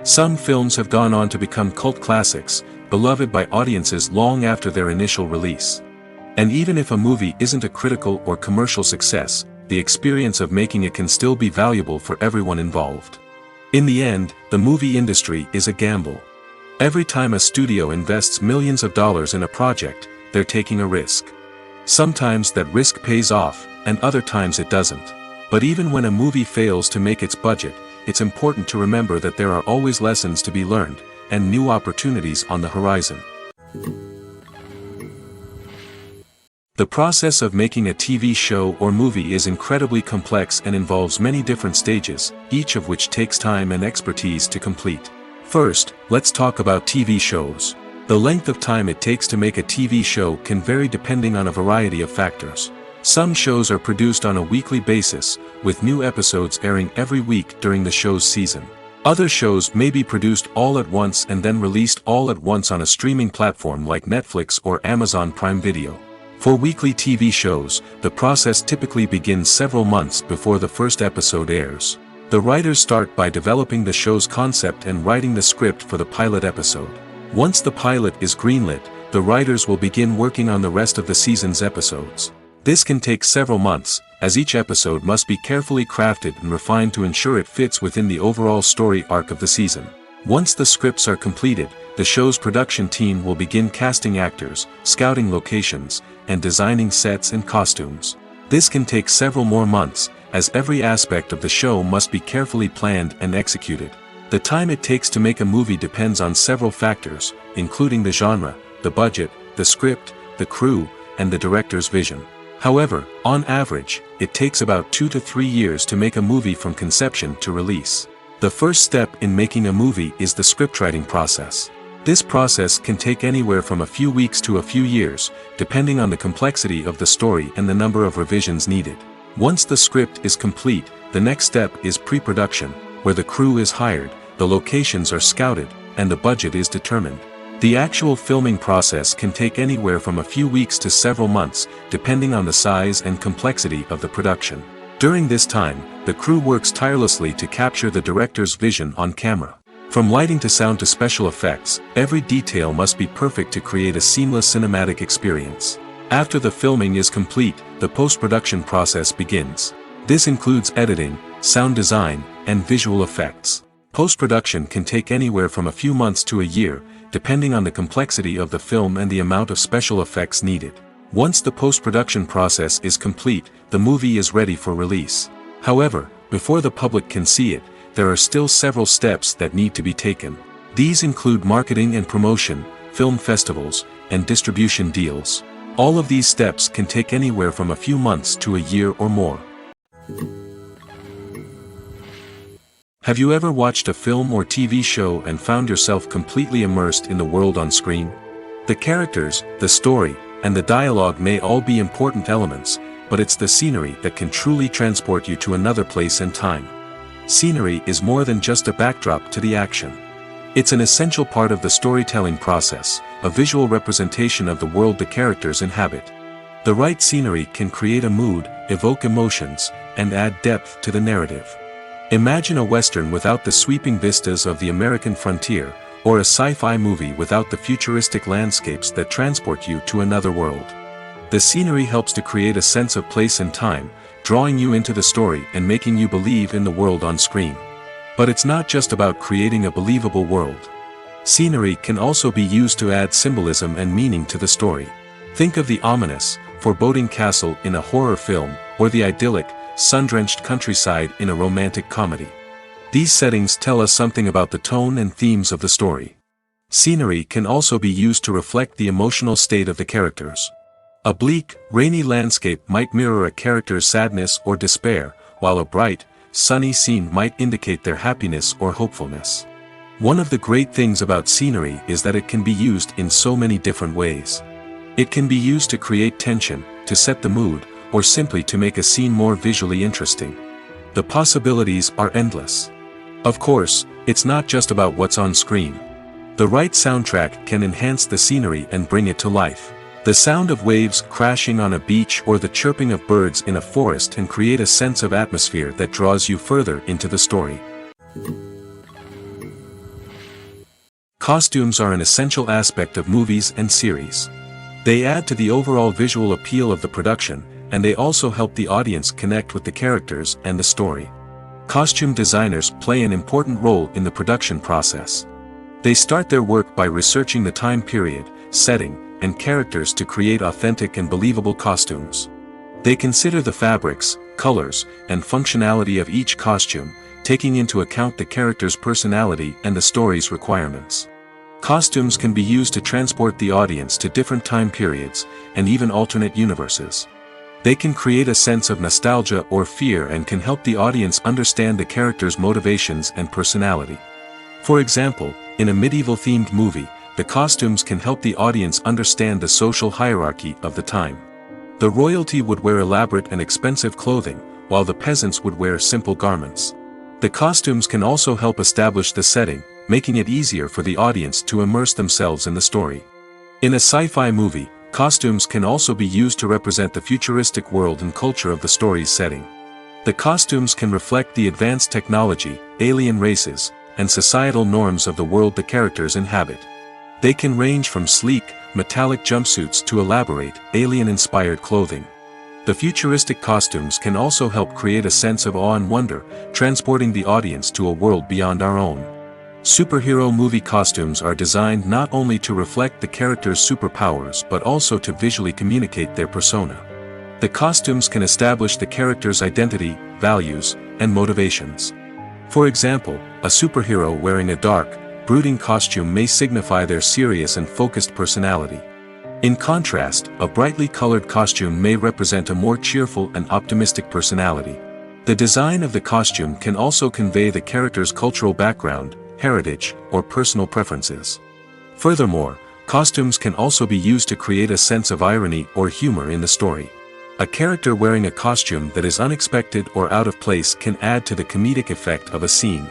Some films have gone on to become cult classics, beloved by audiences long after their initial release. And even if a movie isn't a critical or commercial success, the experience of making it can still be valuable for everyone involved. In the end, the movie industry is a gamble. Every time a studio invests millions of dollars in a project, they're taking a risk. Sometimes that risk pays off, and other times it doesn't. But even when a movie fails to make its budget, it's important to remember that there are always lessons to be learned, and new opportunities on the horizon. The process of making a TV show or movie is incredibly complex and involves many different stages, each of which takes time and expertise to complete. First, let's talk about TV shows. The length of time it takes to make a TV show can vary depending on a variety of factors. Some shows are produced on a weekly basis, with new episodes airing every week during the show's season. Other shows may be produced all at once and then released all at once on a streaming platform like Netflix or Amazon Prime Video. For weekly TV shows, the process typically begins several months before the first episode airs. The writers start by developing the show's concept and writing the script for the pilot episode. Once the pilot is greenlit, the writers will begin working on the rest of the season's episodes. This can take several months, as each episode must be carefully crafted and refined to ensure it fits within the overall story arc of the season. Once the scripts are completed, the show's production team will begin casting actors, scouting locations, and designing sets and costumes. This can take several more months, as every aspect of the show must be carefully planned and executed. The time it takes to make a movie depends on several factors, including the genre, the budget, the script, the crew, and the director's vision. However, on average, it takes about 2 to 3 years to make a movie from conception to release. The first step in making a movie is the scriptwriting process. This process can take anywhere from a few weeks to a few years, depending on the complexity of the story and the number of revisions needed. Once the script is complete, the next step is pre-production, where the crew is hired, the locations are scouted, and the budget is determined. The actual filming process can take anywhere from a few weeks to several months, depending on the size and complexity of the production. During this time, the crew works tirelessly to capture the director's vision on camera. From lighting to sound to special effects, every detail must be perfect to create a seamless cinematic experience. After the filming is complete, the post-production process begins. This includes editing, sound design, and visual effects. Post-production can take anywhere from a few months to a year, depending on the complexity of the film and the amount of special effects needed. Once the post-production process is complete, the movie is ready for release. However, before the public can see it, there are still several steps that need to be taken. These include marketing and promotion, film festivals, and distribution deals. All of these steps can take anywhere from a few months to a year or more. Have you ever watched a film or TV show and found yourself completely immersed in the world on screen? The characters, the story, and the dialogue may all be important elements, but it's the scenery that can truly transport you to another place and time. Scenery is more than just a backdrop to the action. It's an essential part of the storytelling process, a visual representation of the world the characters inhabit. The right scenery can create a mood, evoke emotions, and add depth to the narrative. Imagine a Western without the sweeping vistas of the American frontier, or a sci-fi movie without the futuristic landscapes that transport you to another world. The scenery helps to create a sense of place and time, drawing you into the story and making you believe in the world on screen. But it's not just about creating a believable world. Scenery can also be used to add symbolism and meaning to the story. Think of the ominous, foreboding castle in a horror film, or the idyllic, sun-drenched countryside in a romantic comedy. These settings tell us something about the tone and themes of the story. Scenery can also be used to reflect the emotional state of the characters. A bleak, rainy landscape might mirror a character's sadness or despair, while a bright, sunny scene might indicate their happiness or hopefulness. One of the great things about scenery is that it can be used in so many different ways. It can be used to create tension, to set the mood, or simply to make a scene more visually interesting. The possibilities are endless. Of course, it's not just about what's on screen. The right soundtrack can enhance the scenery and bring it to life. The sound of waves crashing on a beach or the chirping of birds in a forest can create a sense of atmosphere that draws you further into the story. Costumes are an essential aspect of movies and series. They add to the overall visual appeal of the production, and they also help the audience connect with the characters and the story. Costume designers play an important role in the production process. They start their work by researching the time period, setting, and characters to create authentic and believable costumes. They consider the fabrics, colors, and functionality of each costume, taking into account the character's personality and the story's requirements. Costumes can be used to transport the audience to different time periods, and even alternate universes. They can create a sense of nostalgia or fear and can help the audience understand the character's motivations and personality. For example, in a medieval-themed movie, the costumes can help the audience understand the social hierarchy of the time. The royalty would wear elaborate and expensive clothing, while the peasants would wear simple garments. The costumes can also help establish the setting, making it easier for the audience to immerse themselves in the story. In a sci-fi movie, costumes can also be used to represent the futuristic world and culture of the story's setting. The costumes can reflect the advanced technology, alien races, and societal norms of the world the characters inhabit. They can range from sleek, metallic jumpsuits to elaborate, alien-inspired clothing. The futuristic costumes can also help create a sense of awe and wonder, transporting the audience to a world beyond our own. Superhero movie costumes are designed not only to reflect the character's superpowers but also to visually communicate their persona. The costumes can establish the character's identity, values, and motivations. For example, a superhero wearing a dark, brooding costume may signify their serious and focused personality. In contrast, a brightly colored costume may represent a more cheerful and optimistic personality. The design of the costume can also convey the character's cultural background, heritage, or personal preferences. Furthermore, costumes can also be used to create a sense of irony or humor in the story. A character wearing a costume that is unexpected or out of place can add to the comedic effect of a scene.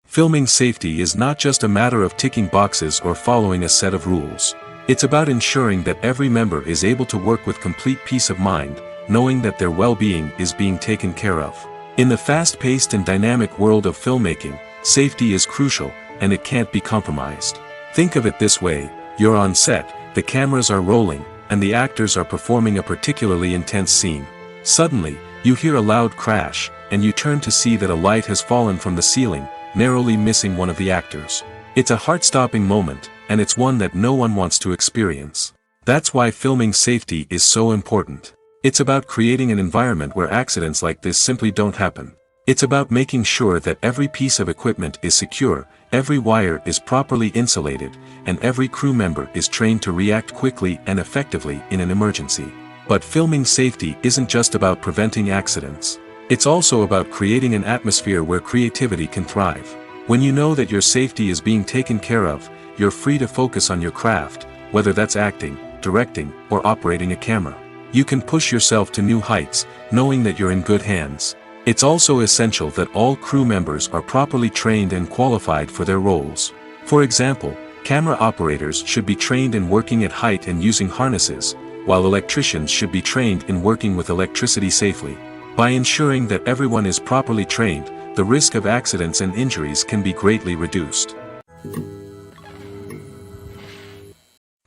Filming safety is not just a matter of ticking boxes or following a set of rules. It's about ensuring that every member is able to work with complete peace of mind, knowing that their well-being is being taken care of. In the fast-paced and dynamic world of filmmaking, safety is crucial, and it can't be compromised. Think of it this way: you're on set, the cameras are rolling, and the actors are performing a particularly intense scene. Suddenly, you hear a loud crash, and you turn to see that a light has fallen from the ceiling, narrowly missing one of the actors. It's a heart-stopping moment, and it's one that no one wants to experience. That's why filming safety is so important. It's about creating an environment where accidents like this simply don't happen. It's about making sure that every piece of equipment is secure, every wire is properly insulated, and every crew member is trained to react quickly and effectively in an emergency. But filming safety isn't just about preventing accidents. It's also about creating an atmosphere where creativity can thrive. When you know that your safety is being taken care of, you're free to focus on your craft, whether that's acting, directing, or operating a camera. You can push yourself to new heights, knowing that you're in good hands. It's also essential that all crew members are properly trained and qualified for their roles. For example, camera operators should be trained in working at height and using harnesses, while electricians should be trained in working with electricity safely. By ensuring that everyone is properly trained, the risk of accidents and injuries can be greatly reduced.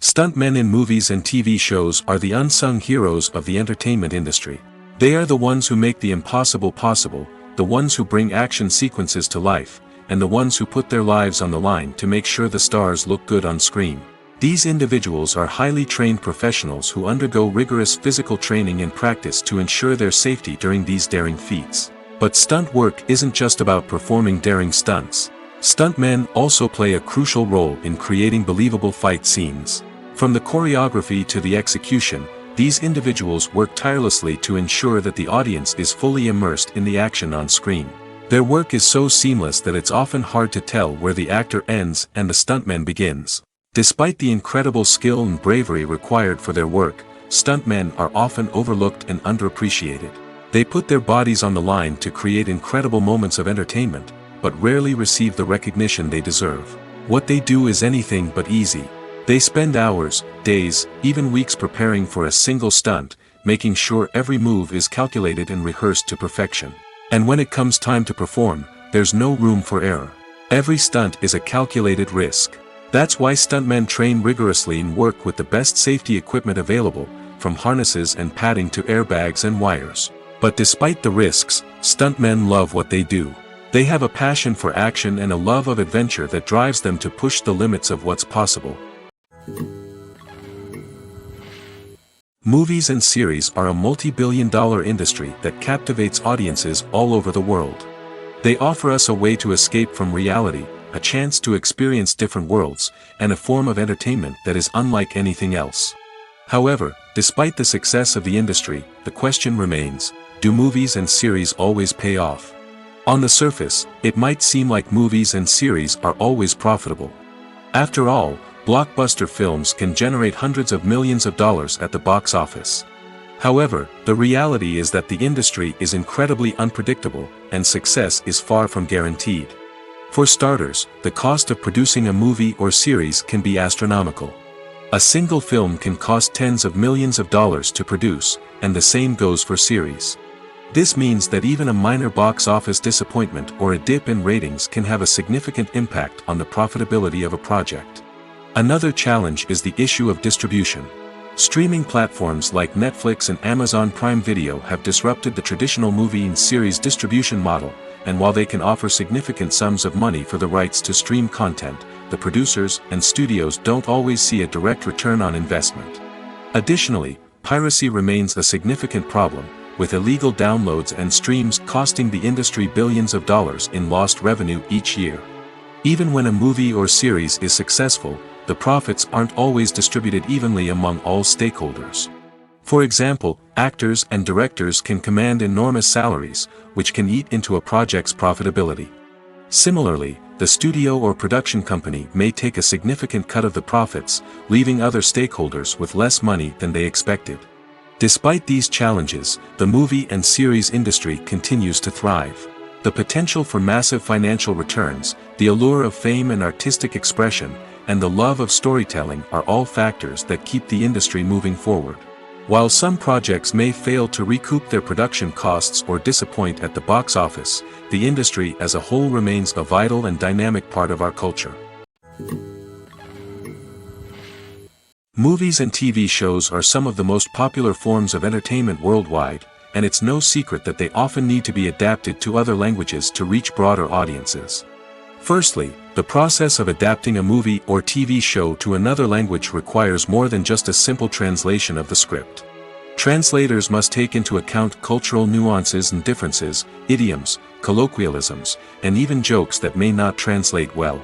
Stuntmen in movies and TV shows are the unsung heroes of the entertainment industry. They are the ones who make the impossible possible, the ones who bring action sequences to life, and the ones who put their lives on the line to make sure the stars look good on screen. These individuals are highly trained professionals who undergo rigorous physical training and practice to ensure their safety during these daring feats. But stunt work isn't just about performing daring stunts. Stuntmen also play a crucial role in creating believable fight scenes. From the choreography to the execution, these individuals work tirelessly to ensure that the audience is fully immersed in the action on screen. Their work is so seamless that it's often hard to tell where the actor ends and the stuntman begins. Despite the incredible skill and bravery required for their work, stuntmen are often overlooked and underappreciated. They put their bodies on the line to create incredible moments of entertainment, but rarely receive the recognition they deserve. What they do is anything but easy. They spend hours, days, even weeks preparing for a single stunt, making sure every move is calculated and rehearsed to perfection. And when it comes time to perform, there's no room for error. Every stunt is a calculated risk. That's why stuntmen train rigorously and work with the best safety equipment available, from harnesses and padding to airbags and wires. But despite the risks, stuntmen love what they do. They have a passion for action and a love of adventure that drives them to push the limits of what's possible. Movies and series are a multi-billion-dollar industry that captivates audiences all over the world. They offer us a way to escape from reality, a chance to experience different worlds, and a form of entertainment that is unlike anything else. However, despite the success of the industry, the question remains, do movies and series always pay off? On the surface, it might seem like movies and series are always profitable. After all, blockbuster films can generate hundreds of millions of dollars at the box office. However, the reality is that the industry is incredibly unpredictable, and success is far from guaranteed. For starters, the cost of producing a movie or series can be astronomical. A single film can cost tens of millions of dollars to produce, and the same goes for series. This means that even a minor box office disappointment or a dip in ratings can have a significant impact on the profitability of a project. Another challenge is the issue of distribution. Streaming platforms like Netflix and Amazon Prime Video have disrupted the traditional movie and series distribution model, and while they can offer significant sums of money for the rights to stream content, the producers and studios don't always see a direct return on investment. Additionally, piracy remains a significant problem, with illegal downloads and streams costing the industry billions of dollars in lost revenue each year. Even when a movie or series is successful, the profits aren't always distributed evenly among all stakeholders. For example, actors and directors can command enormous salaries, which can eat into a project's profitability. Similarly, the studio or production company may take a significant cut of the profits, leaving other stakeholders with less money than they expected. Despite these challenges, the movie and series industry continues to thrive. The potential for massive financial returns, the allure of fame and artistic expression, and the love of storytelling are all factors that keep the industry moving forward. While some projects may fail to recoup their production costs or disappoint at the box office, the industry as a whole remains a vital and dynamic part of our culture. Movies and TV shows are some of the most popular forms of entertainment worldwide, and it's no secret that they often need to be adapted to other languages to reach broader audiences. Firstly, the process of adapting a movie or TV show to another language requires more than just a simple translation of the script. Translators must take into account cultural nuances and differences, idioms, colloquialisms, and even jokes that may not translate well.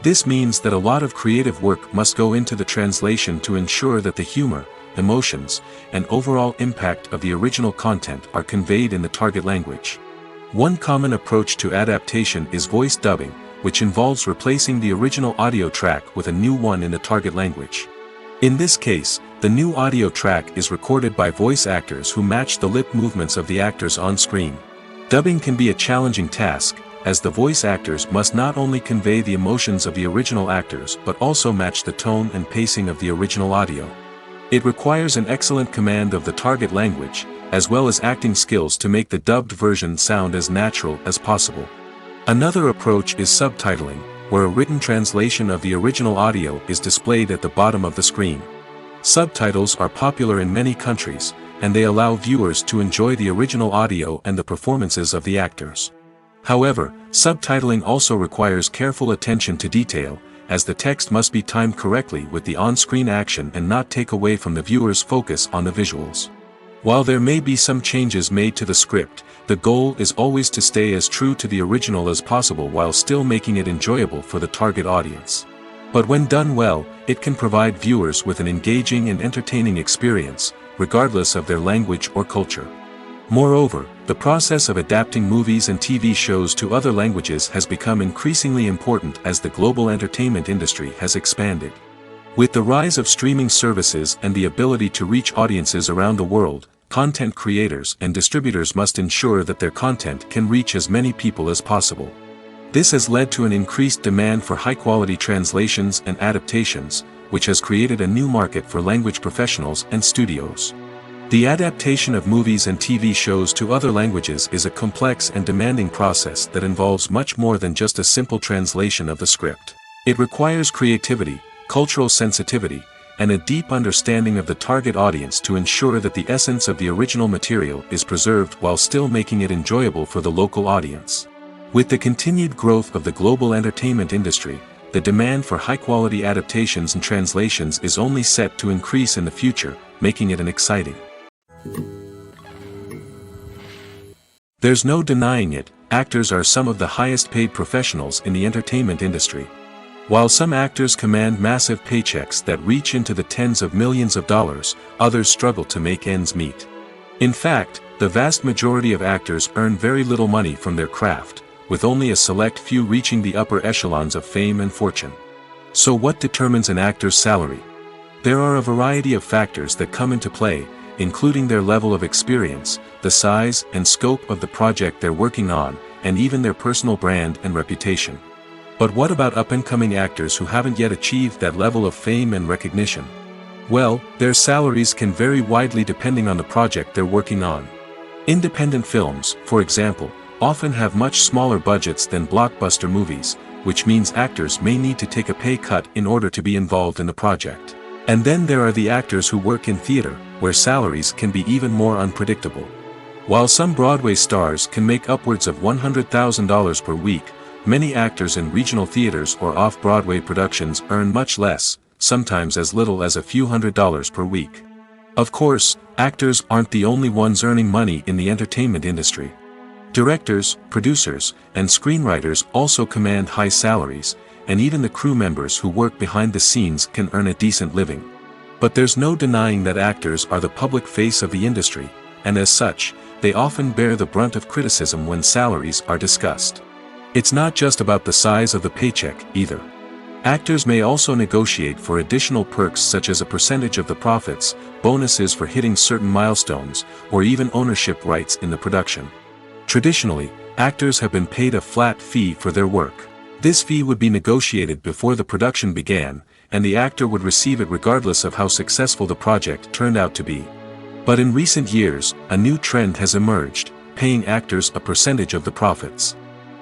This means that a lot of creative work must go into the translation to ensure that the humor, emotions, and overall impact of the original content are conveyed in the target language. One common approach to adaptation is voice dubbing, which involves replacing the original audio track with a new one in the target language. In this case, the new audio track is recorded by voice actors who match the lip movements of the actors on screen. Dubbing can be a challenging task, as the voice actors must not only convey the emotions of the original actors but also match the tone and pacing of the original audio. It requires an excellent command of the target language, as well as acting skills to make the dubbed version sound as natural as possible. Another approach is subtitling, where a written translation of the original audio is displayed at the bottom of the screen. Subtitles are popular in many countries, and they allow viewers to enjoy the original audio and the performances of the actors. However, subtitling also requires careful attention to detail, as the text must be timed correctly with the on-screen action and not take away from the viewer's focus on the visuals. While there may be some changes made to the script, the goal is always to stay as true to the original as possible while still making it enjoyable for the target audience. But when done well, it can provide viewers with an engaging and entertaining experience, regardless of their language or culture. Moreover, the process of adapting movies and TV shows to other languages has become increasingly important as the global entertainment industry has expanded. With the rise of streaming services and the ability to reach audiences around the world, content creators and distributors must ensure that their content can reach as many people as possible. This has led to an increased demand for high-quality translations and adaptations, which has created a new market for language professionals and studios. The adaptation of movies and TV shows to other languages is a complex and demanding process that involves much more than just a simple translation of the script. It requires creativity, cultural sensitivity, and a deep understanding of the target audience to ensure that the essence of the original material is preserved while still making it enjoyable for the local audience. With the continued growth of the global entertainment industry, the demand for high-quality adaptations and translations is only set to increase in the future, making it an exciting. There's no denying it, actors are some of the highest-paid professionals in the entertainment industry. While some actors command massive paychecks that reach into the tens of millions of dollars, others struggle to make ends meet. In fact, the vast majority of actors earn very little money from their craft, with only a select few reaching the upper echelons of fame and fortune. So what determines an actor's salary? There are a variety of factors that come into play, including their level of experience, the size and scope of the project they're working on, and even their personal brand and reputation. But what about up-and-coming actors who haven't yet achieved that level of fame and recognition? Well, their salaries can vary widely depending on the project they're working on. Independent films, for example, often have much smaller budgets than blockbuster movies, which means actors may need to take a pay cut in order to be involved in the project. And then there are the actors who work in theater, where salaries can be even more unpredictable. While some Broadway stars can make upwards of $100,000 per week, many actors in regional theaters or off-Broadway productions earn much less, sometimes as little as a few $100s per week. Of course, actors aren't the only ones earning money in the entertainment industry. Directors, producers, and screenwriters also command high salaries, and even the crew members who work behind the scenes can earn a decent living. But there's no denying that actors are the public face of the industry, and as such, they often bear the brunt of criticism when salaries are discussed. It's not just about the size of the paycheck, either. Actors may also negotiate for additional perks such as a percentage of the profits, bonuses for hitting certain milestones, or even ownership rights in the production. Traditionally, actors have been paid a flat fee for their work. This fee would be negotiated before the production began, and the actor would receive it regardless of how successful the project turned out to be. But in recent years, a new trend has emerged, paying actors a percentage of the profits.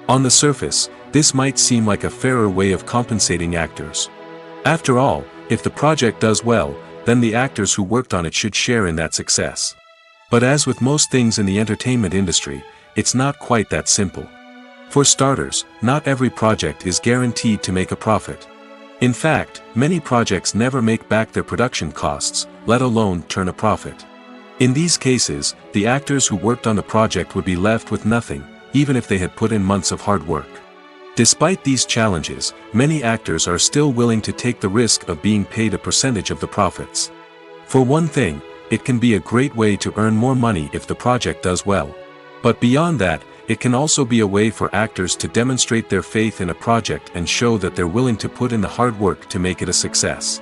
On the surface, this might seem like a fairer way of compensating actors. After all, if the project does well, then the actors who worked on it should share in that success. But as with most things in the entertainment industry, it's not quite that simple. For starters, not every project is guaranteed to make a profit. In fact, many projects never make back their production costs, let alone turn a profit. In these cases, the actors who worked on the project would be left with nothing, even if they had put in months of hard work. Despite these challenges, many actors are still willing to take the risk of being paid a percentage of the profits. For one thing, it can be a great way to earn more money if the project does well. But beyond that, it can also be a way for actors to demonstrate their faith in a project and show that they're willing to put in the hard work to make it a success.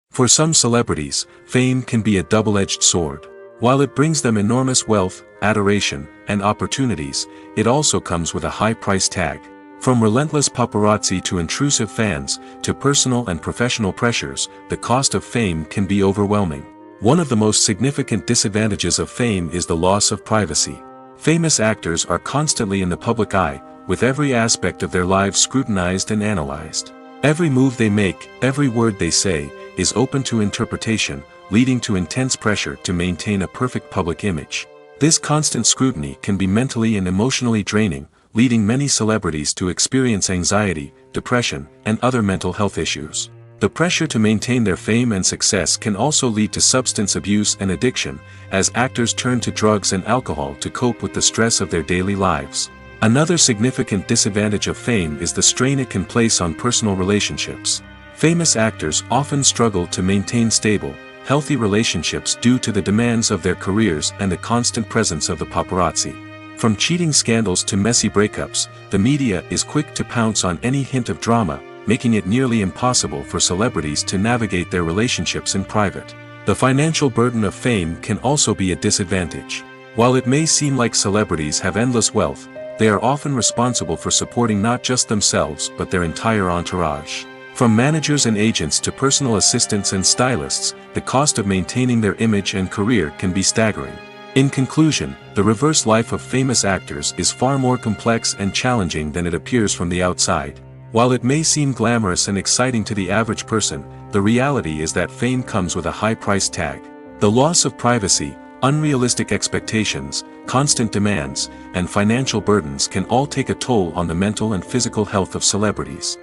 For some celebrities, fame can be a double-edged sword. While it brings them enormous wealth, adoration, and opportunities, it also comes with a high price tag. From relentless paparazzi to intrusive fans, to personal and professional pressures, the cost of fame can be overwhelming. One of the most significant disadvantages of fame is the loss of privacy. Famous actors are constantly in the public eye, with every aspect of their lives scrutinized and analyzed. Every move they make, every word they say, is open to interpretation, leading to intense pressure to maintain a perfect public image. This constant scrutiny can be mentally and emotionally draining, leading many celebrities to experience anxiety, depression, and other mental health issues. The pressure to maintain their fame and success can also lead to substance abuse and addiction, as actors turn to drugs and alcohol to cope with the stress of their daily lives. Another significant disadvantage of fame is the strain it can place on personal relationships. Famous actors often struggle to maintain stable, healthy relationships due to the demands of their careers and the constant presence of the paparazzi. From cheating scandals to messy breakups, the media is quick to pounce on any hint of drama, making it nearly impossible for celebrities to navigate their relationships in private. The financial burden of fame can also be a disadvantage. While it may seem like celebrities have endless wealth, they are often responsible for supporting not just themselves but their entire entourage. From managers and agents to personal assistants and stylists, the cost of maintaining their image and career can be staggering. In conclusion, the reverse life of famous actors is far more complex and challenging than it appears from the outside. While it may seem glamorous and exciting to the average person, the reality is that fame comes with a high price tag. The loss of privacy, unrealistic expectations, constant demands, and financial burdens can all take a toll on the mental and physical health of celebrities.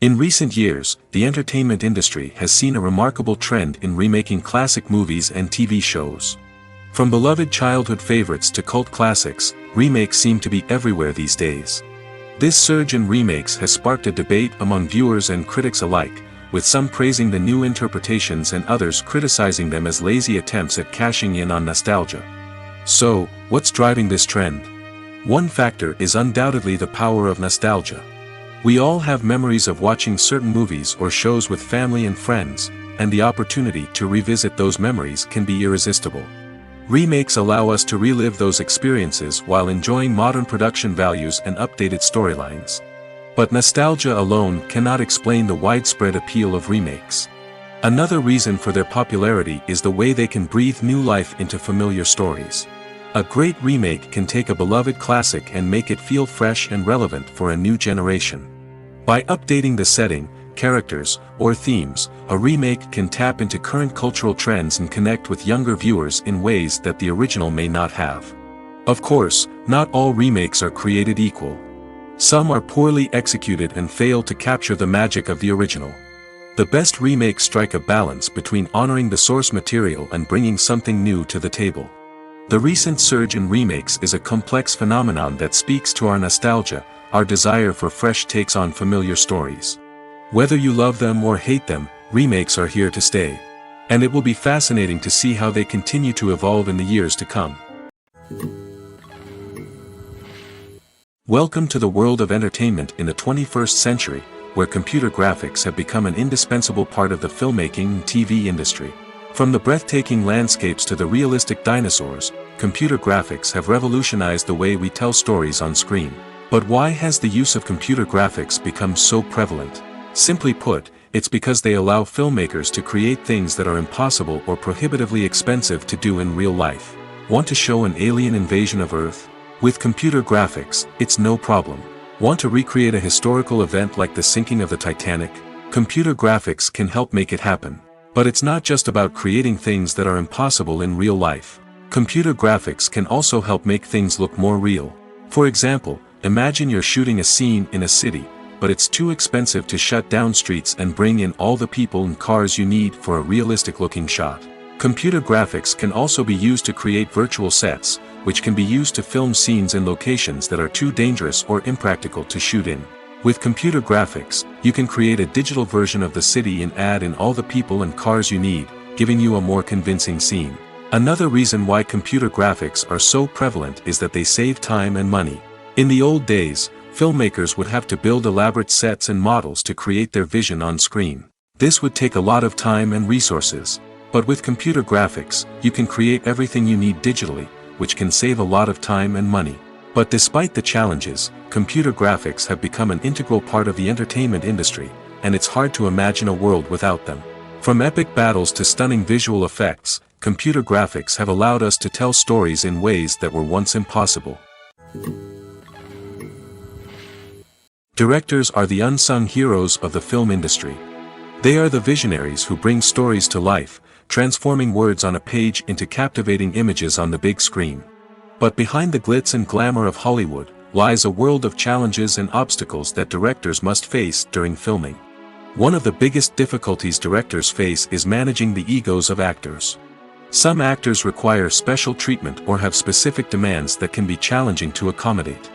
In recent years, the entertainment industry has seen a remarkable trend in remaking classic movies and TV shows. From beloved childhood favorites to cult classics, remakes seem to be everywhere these days. This surge in remakes has sparked a debate among viewers and critics alike, with some praising the new interpretations and others criticizing them as lazy attempts at cashing in on nostalgia. So, what's driving this trend? One factor is undoubtedly the power of nostalgia. We all have memories of watching certain movies or shows with family and friends, and the opportunity to revisit those memories can be irresistible. Remakes allow us to relive those experiences while enjoying modern production values and updated storylines. But nostalgia alone cannot explain the widespread appeal of remakes. Another reason for their popularity is the way they can breathe new life into familiar stories. A great remake can take a beloved classic and make it feel fresh and relevant for a new generation. By updating the setting, characters, or themes, a remake can tap into current cultural trends and connect with younger viewers in ways that the original may not have. Of course, not all remakes are created equal. Some are poorly executed and fail to capture the magic of the original. The best remakes strike a balance between honoring the source material and bringing something new to the table. The recent surge in remakes is a complex phenomenon that speaks to our nostalgia, our desire for fresh takes on familiar stories. Whether you love them or hate them, remakes are here to stay. And it will be fascinating to see how they continue to evolve in the years to come. Welcome to the world of entertainment in the 21st century, where computer graphics have become an indispensable part of the filmmaking and TV industry. From the breathtaking landscapes to the realistic dinosaurs, computer graphics have revolutionized the way we tell stories on screen. But why has the use of computer graphics become so prevalent? Simply put, it's because they allow filmmakers to create things that are impossible or prohibitively expensive to do in real life. Want to show an alien invasion of Earth? With computer graphics, it's no problem. Want to recreate a historical event like the sinking of the Titanic? Computer graphics can help make it happen. But it's not just about creating things that are impossible in real life. Computer graphics can also help make things look more real. For example, imagine you're shooting a scene in a city, but it's too expensive to shut down streets and bring in all the people and cars you need for a realistic-looking shot. Computer graphics can also be used to create virtual sets, which can be used to film scenes in locations that are too dangerous or impractical to shoot in. With computer graphics, you can create a digital version of the city and add in all the people and cars you need, giving you a more convincing scene. Another reason why computer graphics are so prevalent is that they save time and money. In the old days, filmmakers would have to build elaborate sets and models to create their vision on screen. This would take a lot of time and resources. But with computer graphics, you can create everything you need digitally, which can save a lot of time and money. But despite the challenges, computer graphics have become an integral part of the entertainment industry, and it's hard to imagine a world without them. From epic battles to stunning visual effects, computer graphics have allowed us to tell stories in ways that were once impossible. Directors are the unsung heroes of the film industry. They are the visionaries who bring stories to life, transforming words on a page into captivating images on the big screen. But behind the glitz and glamour of Hollywood, lies a world of challenges and obstacles that directors must face during filming. One of the biggest difficulties directors face is managing the egos of actors. Some actors require special treatment or have specific demands that can be challenging to accommodate.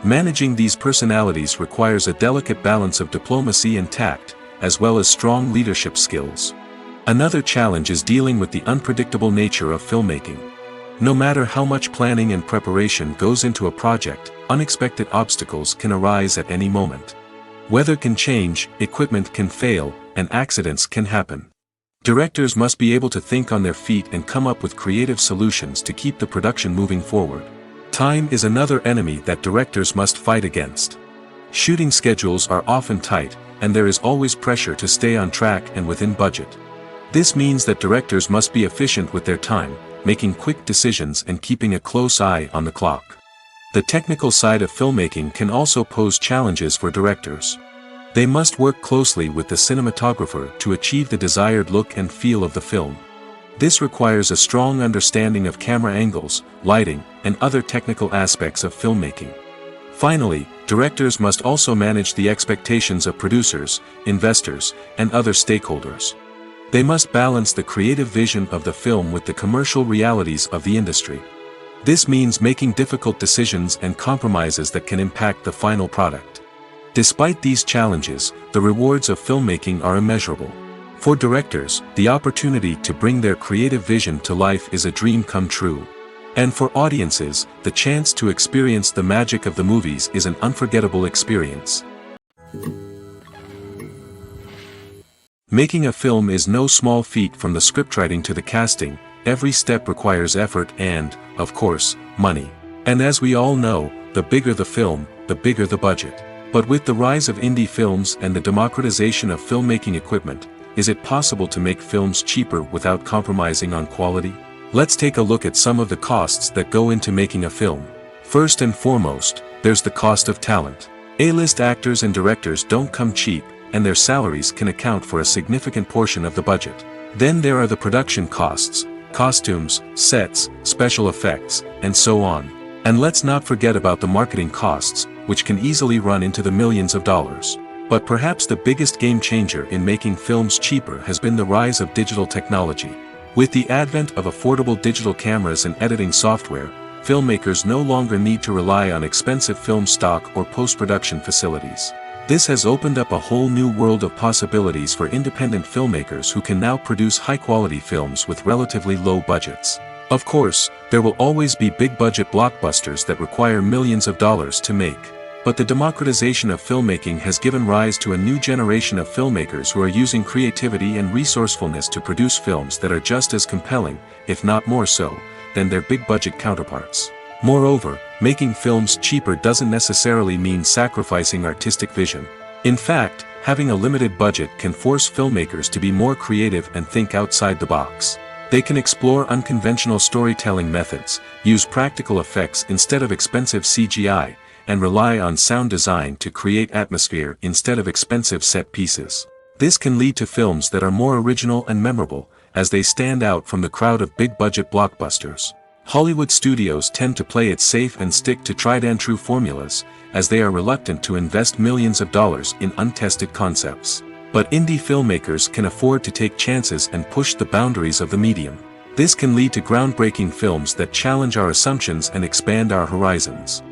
Managing these personalities requires a delicate balance of diplomacy and tact, as well as strong leadership skills. Another challenge is dealing with the unpredictable nature of filmmaking. No matter how much planning and preparation goes into a project, unexpected obstacles can arise at any moment. Weather can change, equipment can fail, and accidents can happen. Directors must be able to think on their feet and come up with creative solutions to keep the production moving forward. Time is another enemy that directors must fight against. Shooting schedules are often tight, and there is always pressure to stay on track and within budget. This means that directors must be efficient with their time, making quick decisions and keeping a close eye on the clock. The technical side of filmmaking can also pose challenges for directors. They must work closely with the cinematographer to achieve the desired look and feel of the film. This requires a strong understanding of camera angles, lighting, and other technical aspects of filmmaking. Finally, directors must also manage the expectations of producers, investors, and other stakeholders. They must balance the creative vision of the film with the commercial realities of the industry. This means making difficult decisions and compromises that can impact the final product. Despite these challenges, the rewards of filmmaking are immeasurable. For directors, the opportunity to bring their creative vision to life is a dream come true. And for audiences, the chance to experience the magic of the movies is an unforgettable experience. Making a film is no small feat. From the scriptwriting to the casting, every step requires effort and, of course, money. And as we all know, the bigger the film, the bigger the budget. But with the rise of indie films and the democratization of filmmaking equipment, is it possible to make films cheaper without compromising on quality? Let's take a look at some of the costs that go into making a film. First and foremost, there's the cost of talent. A-list actors and directors don't come cheap, and their salaries can account for a significant portion of the budget. Then there are the production costs, costumes, sets, special effects, and so on. And let's not forget about the marketing costs, which can easily run into the millions of dollars. But perhaps the biggest game changer in making films cheaper has been the rise of digital technology. With the advent of affordable digital cameras and editing software, filmmakers no longer need to rely on expensive film stock or post-production facilities. This has opened up a whole new world of possibilities for independent filmmakers who can now produce high-quality films with relatively low budgets. Of course, there will always be big-budget blockbusters that require millions of dollars to make. But the democratization of filmmaking has given rise to a new generation of filmmakers who are using creativity and resourcefulness to produce films that are just as compelling, if not more so, than their big-budget counterparts. Moreover, making films cheaper doesn't necessarily mean sacrificing artistic vision. In fact, having a limited budget can force filmmakers to be more creative and think outside the box. They can explore unconventional storytelling methods, use practical effects instead of expensive CGI, and rely on sound design to create atmosphere instead of expensive set pieces. This can lead to films that are more original and memorable, as they stand out from the crowd of big-budget blockbusters. Hollywood studios tend to play it safe and stick to tried-and-true formulas, as they are reluctant to invest millions of dollars in untested concepts. But indie filmmakers can afford to take chances and push the boundaries of the medium. This can lead to groundbreaking films that challenge our assumptions and expand our horizons.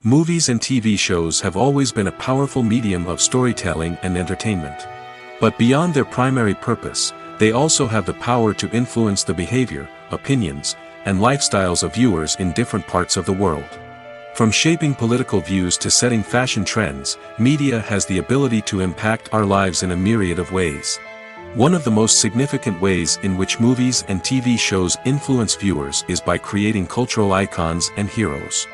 Movies and TV shows have always been a powerful medium of storytelling and entertainment. But beyond their primary purpose, they also have the power to influence the behavior, opinions, and lifestyles of viewers in different parts of the world. From shaping political views to setting fashion trends, media has the ability to impact our lives in a myriad of ways. One of the most significant ways in which movies and TV shows influence viewers is by creating cultural icons and heroes.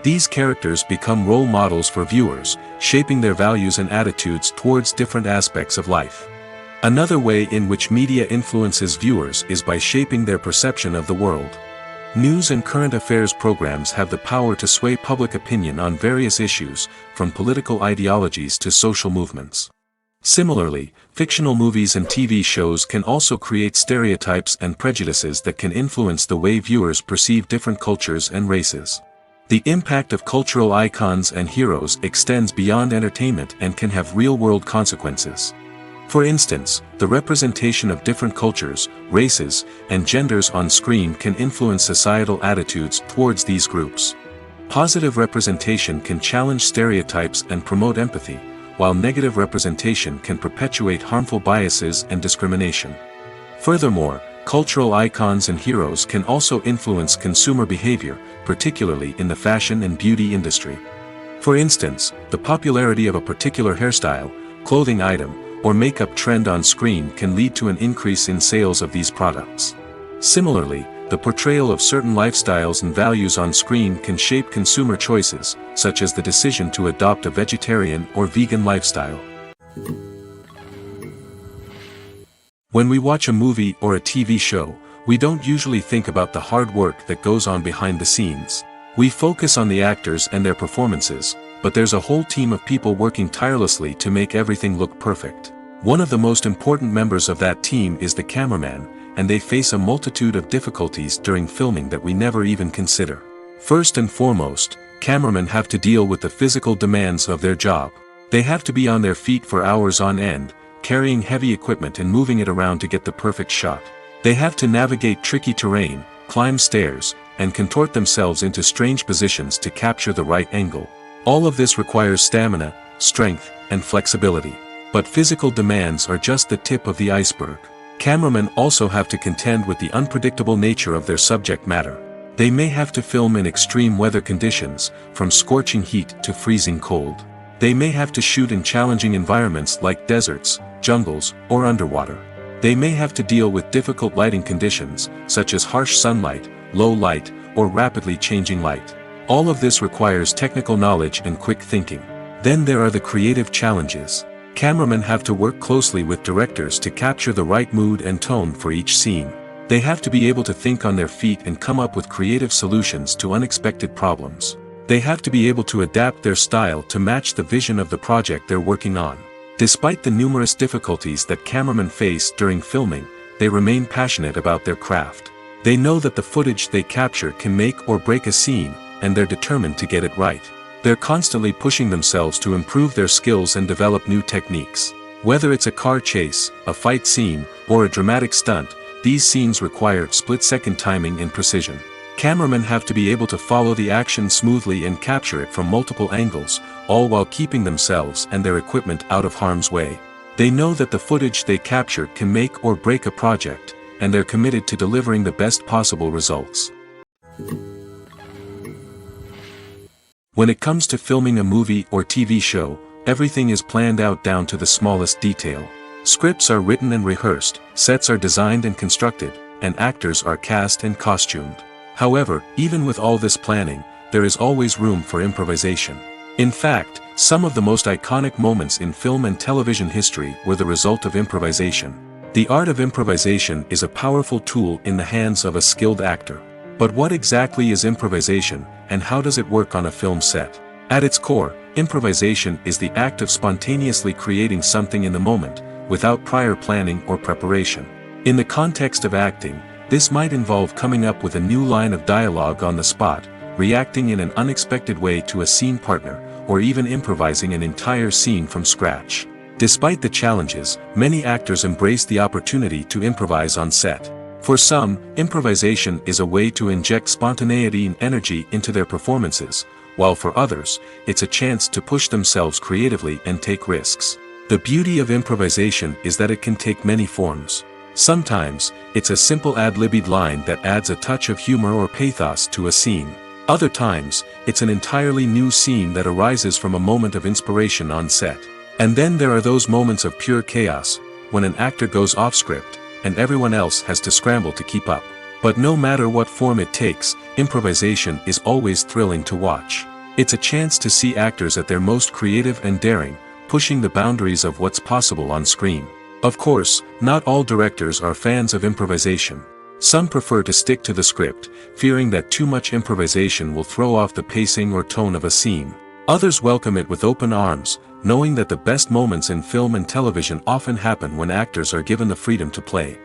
These characters become role models for viewers, shaping their values and attitudes towards different aspects of life. Another way in which media influences viewers is by shaping their perception of the world. News and current affairs programs have the power to sway public opinion on various issues, from political ideologies to social movements. Similarly, fictional movies and TV shows can also create stereotypes and prejudices that can influence the way viewers perceive different cultures and races. The impact of cultural icons and heroes extends beyond entertainment and can have real-world consequences. For instance, the representation of different cultures, races, and genders on screen can influence societal attitudes towards these groups. Positive representation can challenge stereotypes and promote empathy, while negative representation can perpetuate harmful biases and discrimination. Furthermore, cultural icons and heroes can also influence consumer behavior, particularly in the fashion and beauty industry. For instance, the popularity of a particular hairstyle, clothing item, or makeup trend on screen can lead to an increase in sales of these products. Similarly, the portrayal of certain lifestyles and values on screen can shape consumer choices, such as the decision to adopt a vegetarian or vegan lifestyle. When we watch a movie or a TV show, we don't usually think about the hard work that goes on behind the scenes. We focus on the actors and their performances, but there's a whole team of people working tirelessly to make everything look perfect. One of the most important members of that team is the cameraman, and they face a multitude of difficulties during filming that we never even consider. First and foremost, cameramen have to deal with the physical demands of their job. They have to be on their feet for hours on end, carrying heavy equipment and moving it around to get the perfect shot. They have to navigate tricky terrain, climb stairs, and contort themselves into strange positions to capture the right angle. All of this requires stamina, strength, and flexibility. But physical demands are just the tip of the iceberg. Cameramen also have to contend with the unpredictable nature of their subject matter. They may have to film in extreme weather conditions, from scorching heat to freezing cold. They may have to shoot in challenging environments like deserts, jungles, or underwater. They may have to deal with difficult lighting conditions, such as harsh sunlight, low light, or rapidly changing light. All of this requires technical knowledge and quick thinking. Then there are the creative challenges. Cameramen have to work closely with directors to capture the right mood and tone for each scene. They have to be able to think on their feet and come up with creative solutions to unexpected problems. They have to be able to adapt their style to match the vision of the project they're working on. Despite the numerous difficulties that cameramen face during filming, they remain passionate about their craft. They know that the footage they capture can make or break a scene, and they're determined to get it right. They're constantly pushing themselves to improve their skills and develop new techniques. Whether it's a car chase, a fight scene, or a dramatic stunt, these scenes require split-second timing and precision. Cameramen have to be able to follow the action smoothly and capture it from multiple angles, all while keeping themselves and their equipment out of harm's way. They know that the footage they capture can make or break a project, and they're committed to delivering the best possible results. When it comes to filming a movie or TV show, everything is planned out down to the smallest detail. Scripts are written and rehearsed, sets are designed and constructed, and actors are cast and costumed. However, even with all this planning, there is always room for improvisation. In fact, some of the most iconic moments in film and television history were the result of improvisation. The art of improvisation is a powerful tool in the hands of a skilled actor. But what exactly is improvisation, and how does it work on a film set? At its core, improvisation is the act of spontaneously creating something in the moment, without prior planning or preparation. In the context of acting, this might involve coming up with a new line of dialogue on the spot, reacting in an unexpected way to a scene partner, or even improvising an entire scene from scratch. Despite the challenges, many actors embrace the opportunity to improvise on set. For some, improvisation is a way to inject spontaneity and energy into their performances, while for others, it's a chance to push themselves creatively and take risks. The beauty of improvisation is that it can take many forms. Sometimes, it's a simple ad-libbed line that adds a touch of humor or pathos to a scene. Other times, it's an entirely new scene that arises from a moment of inspiration on set. And then there are those moments of pure chaos, when an actor goes off script, and everyone else has to scramble to keep up. But no matter what form it takes, improvisation is always thrilling to watch. It's a chance to see actors at their most creative and daring, pushing the boundaries of what's possible on screen. Of course, not all directors are fans of improvisation. Some prefer to stick to the script, fearing that too much improvisation will throw off the pacing or tone of a scene. Others welcome it with open arms, knowing that the best moments in film and television often happen when actors are given the freedom to play.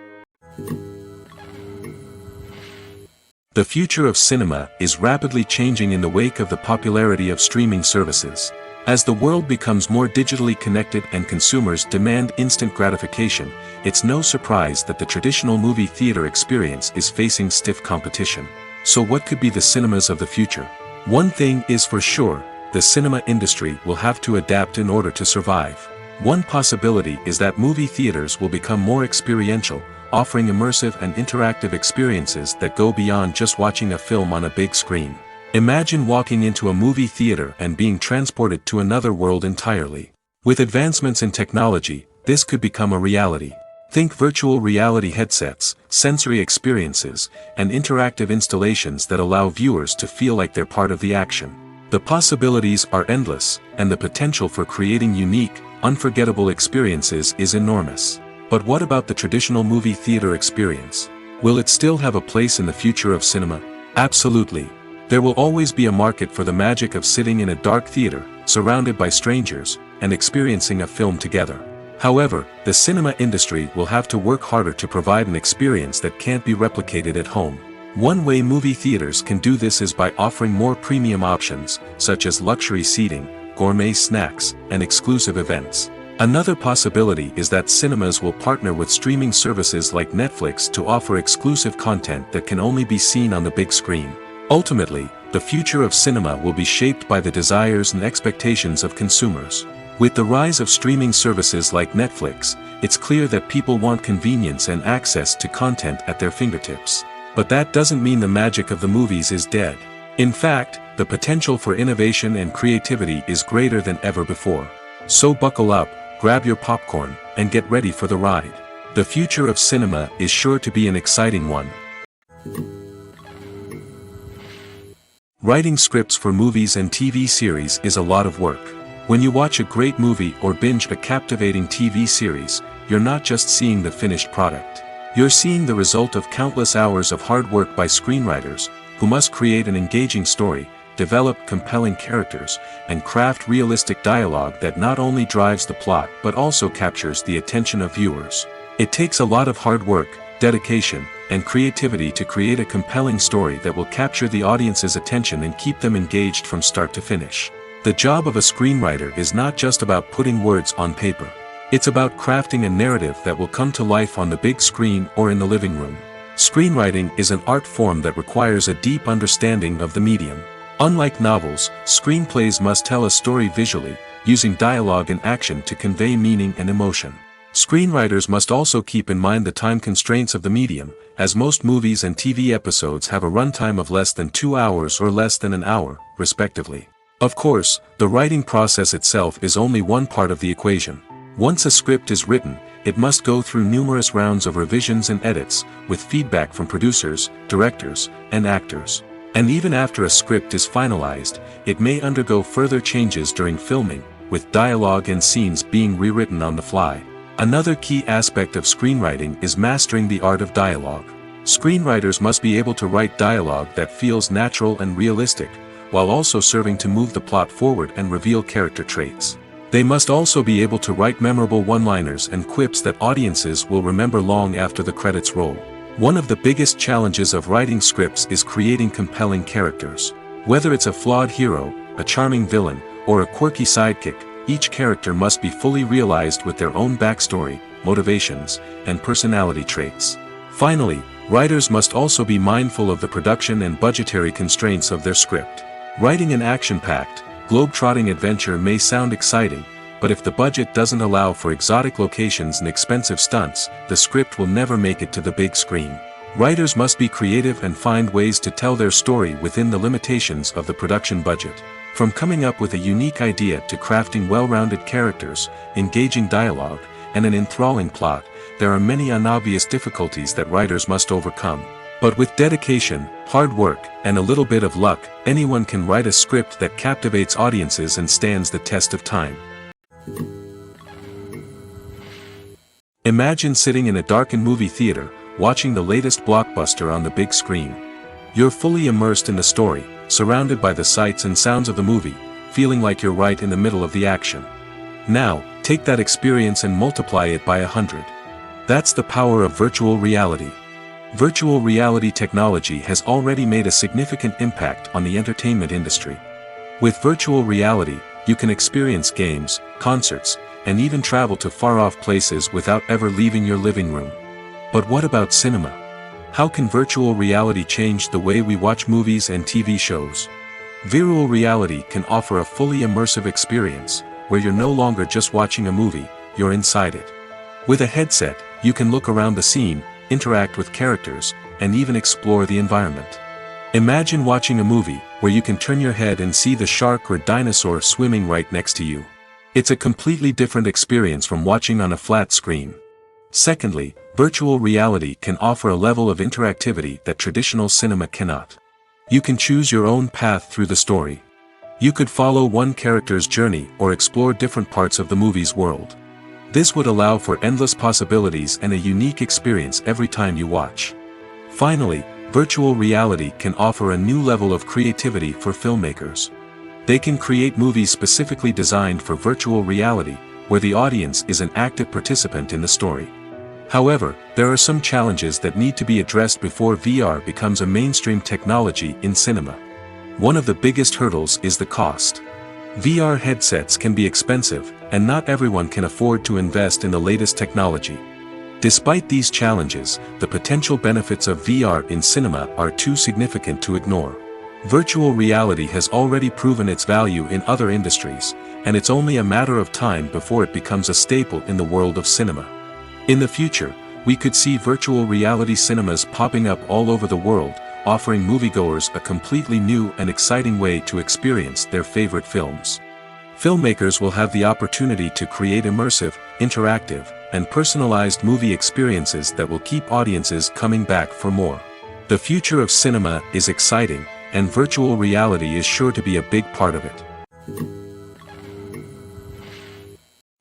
The future of cinema is rapidly changing in the wake of the popularity of streaming services. As the world becomes more digitally connected and consumers demand instant gratification, it's no surprise that the traditional movie theater experience is facing stiff competition. So what could be the cinemas of the future? One thing is for sure, the cinema industry will have to adapt in order to survive. One possibility is that movie theaters will become more experiential, offering immersive and interactive experiences that go beyond just watching a film on a big screen. Imagine walking into a movie theater and being transported to another world entirely. With advancements in technology, this could become a reality. Think virtual reality headsets, sensory experiences, and interactive installations that allow viewers to feel like they're part of the action. The possibilities are endless, and the potential for creating unique, unforgettable experiences is enormous. But what about the traditional movie theater experience? Will it still have a place in the future of cinema? Absolutely. There will always be a market for the magic of sitting in a dark theater, surrounded by strangers, and experiencing a film together. However, the cinema industry will have to work harder to provide an experience that can't be replicated at home. One way movie theaters can do this is by offering more premium options, such as luxury seating, gourmet snacks, and exclusive events. Another possibility is that cinemas will partner with streaming services like Netflix to offer exclusive content that can only be seen on the big screen. Ultimately, the future of cinema will be shaped by the desires and expectations of consumers. With the rise of streaming services like Netflix, it's clear that people want convenience and access to content at their fingertips. But that doesn't mean the magic of the movies is dead. In fact, the potential for innovation and creativity is greater than ever before. So buckle up, grab your popcorn, and get ready for the ride. The future of cinema is sure to be an exciting one. Writing scripts for movies and TV series is a lot of work. When you watch a great movie or binge a captivating TV series, you're not just seeing the finished product. You're seeing the result of countless hours of hard work by screenwriters, who must create an engaging story, develop compelling characters, and craft realistic dialogue that not only drives the plot but also captures the attention of viewers. It takes a lot of hard work, dedication, and creativity to create a compelling story that will capture the audience's attention and keep them engaged from start to finish. The job of a screenwriter is not just about putting words on paper. It's about crafting a narrative that will come to life on the big screen or in the living room. Screenwriting is an art form that requires a deep understanding of the medium. Unlike novels, screenplays must tell a story visually, using dialogue and action to convey meaning and emotion. Screenwriters must also keep in mind the time constraints of the medium, as most movies and TV episodes have a runtime of less than 2 hours or less than an hour, respectively. Of course, the writing process itself is only one part of the equation. Once a script is written, it must go through numerous rounds of revisions and edits, with feedback from producers, directors, and actors. And even after a script is finalized, it may undergo further changes during filming, with dialogue and scenes being rewritten on the fly. Another key aspect of screenwriting is mastering the art of dialogue. Screenwriters must be able to write dialogue that feels natural and realistic, while also serving to move the plot forward and reveal character traits. They must also be able to write memorable one-liners and quips that audiences will remember long after the credits roll. One of the biggest challenges of writing scripts is creating compelling characters. Whether it's a flawed hero, a charming villain, or a quirky sidekick, each character must be fully realized with their own backstory, motivations, and personality traits. Finally, writers must also be mindful of the production and budgetary constraints of their script. Writing an action-packed, globe-trotting adventure may sound exciting, but if the budget doesn't allow for exotic locations and expensive stunts, the script will never make it to the big screen. Writers must be creative and find ways to tell their story within the limitations of the production budget. From coming up with a unique idea to crafting well-rounded characters, engaging dialogue, and an enthralling plot, there are many unobvious difficulties that writers must overcome. But with dedication, hard work, and a little bit of luck, anyone can write a script that captivates audiences and stands the test of time. Imagine sitting in a darkened movie theater, watching the latest blockbuster on the big screen. You're fully immersed in the story, surrounded by the sights and sounds of the movie, feeling like you're right in the middle of the action. Now, take that experience and multiply it by 100. That's the power of virtual reality. Virtual reality technology has already made a significant impact on the entertainment industry. With virtual reality, you can experience games, concerts, and even travel to far-off places without ever leaving your living room. But what about cinema? How can virtual reality change the way we watch movies and TV shows? Virtual reality can offer a fully immersive experience, where you're no longer just watching a movie, you're inside it. With a headset, you can look around the scene, interact with characters, and even explore the environment. Imagine watching a movie, where you can turn your head and see the shark or dinosaur swimming right next to you. It's a completely different experience from watching on a flat screen. Secondly, virtual reality can offer a level of interactivity that traditional cinema cannot. You can choose your own path through the story. You could follow one character's journey or explore different parts of the movie's world. This would allow for endless possibilities and a unique experience every time you watch. Finally, virtual reality can offer a new level of creativity for filmmakers. They can create movies specifically designed for virtual reality, where the audience is an active participant in the story. However, there are some challenges that need to be addressed before VR becomes a mainstream technology in cinema. One of the biggest hurdles is the cost. VR headsets can be expensive, and not everyone can afford to invest in the latest technology. Despite these challenges, the potential benefits of VR in cinema are too significant to ignore. Virtual reality has already proven its value in other industries, and it's only a matter of time before it becomes a staple in the world of cinema. In the future, we could see virtual reality cinemas popping up all over the world, offering moviegoers a completely new and exciting way to experience their favorite films. Filmmakers will have the opportunity to create immersive, interactive, and personalized movie experiences that will keep audiences coming back for more. The future of cinema is exciting, and virtual reality is sure to be a big part of it.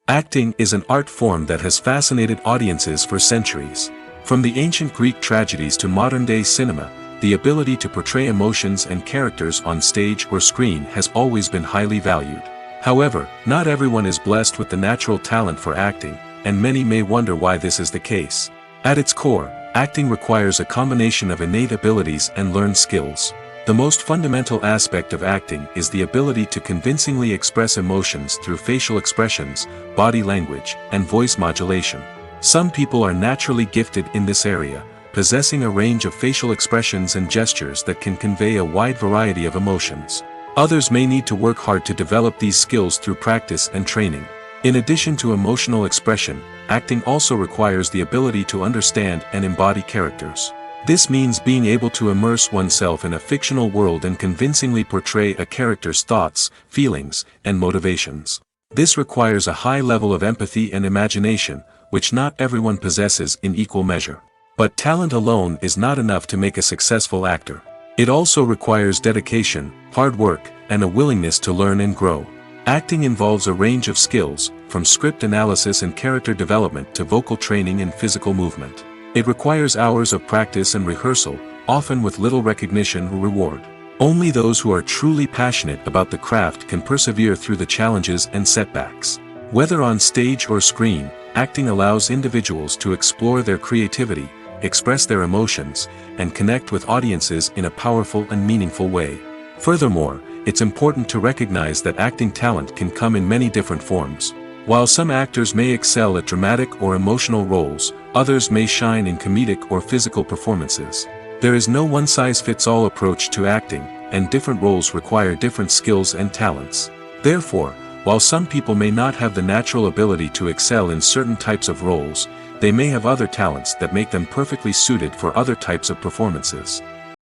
Acting is an art form that has fascinated audiences for centuries. From the ancient Greek tragedies to modern-day cinema, the ability to portray emotions and characters on stage or screen has always been highly valued. However, not everyone is blessed with the natural talent for acting, and many may wonder why this is the case. At its core, acting requires a combination of innate abilities and learned skills. The most fundamental aspect of acting is the ability to convincingly express emotions through facial expressions, body language, and voice modulation. Some people are naturally gifted in this area, possessing a range of facial expressions and gestures that can convey a wide variety of emotions. Others may need to work hard to develop these skills through practice and training. In addition to emotional expression, acting also requires the ability to understand and embody characters. This means being able to immerse oneself in a fictional world and convincingly portray a character's thoughts, feelings, and motivations. This requires a high level of empathy and imagination, which not everyone possesses in equal measure. But talent alone is not enough to make a successful actor. It also requires dedication, hard work, and a willingness to learn and grow. Acting involves a range of skills, from script analysis and character development to vocal training and physical movement. It requires hours of practice and rehearsal, often with little recognition or reward. Only those who are truly passionate about the craft can persevere through the challenges and setbacks. Whether on stage or screen, acting allows individuals to explore their creativity, express their emotions, and connect with audiences in a powerful and meaningful way. Furthermore, it's important to recognize that acting talent can come in many different forms. While some actors may excel at dramatic or emotional roles, others may shine in comedic or physical performances. There is no one-size-fits-all approach to acting, and different roles require different skills and talents. Therefore, while some people may not have the natural ability to excel in certain types of roles, they may have other talents that make them perfectly suited for other types of performances.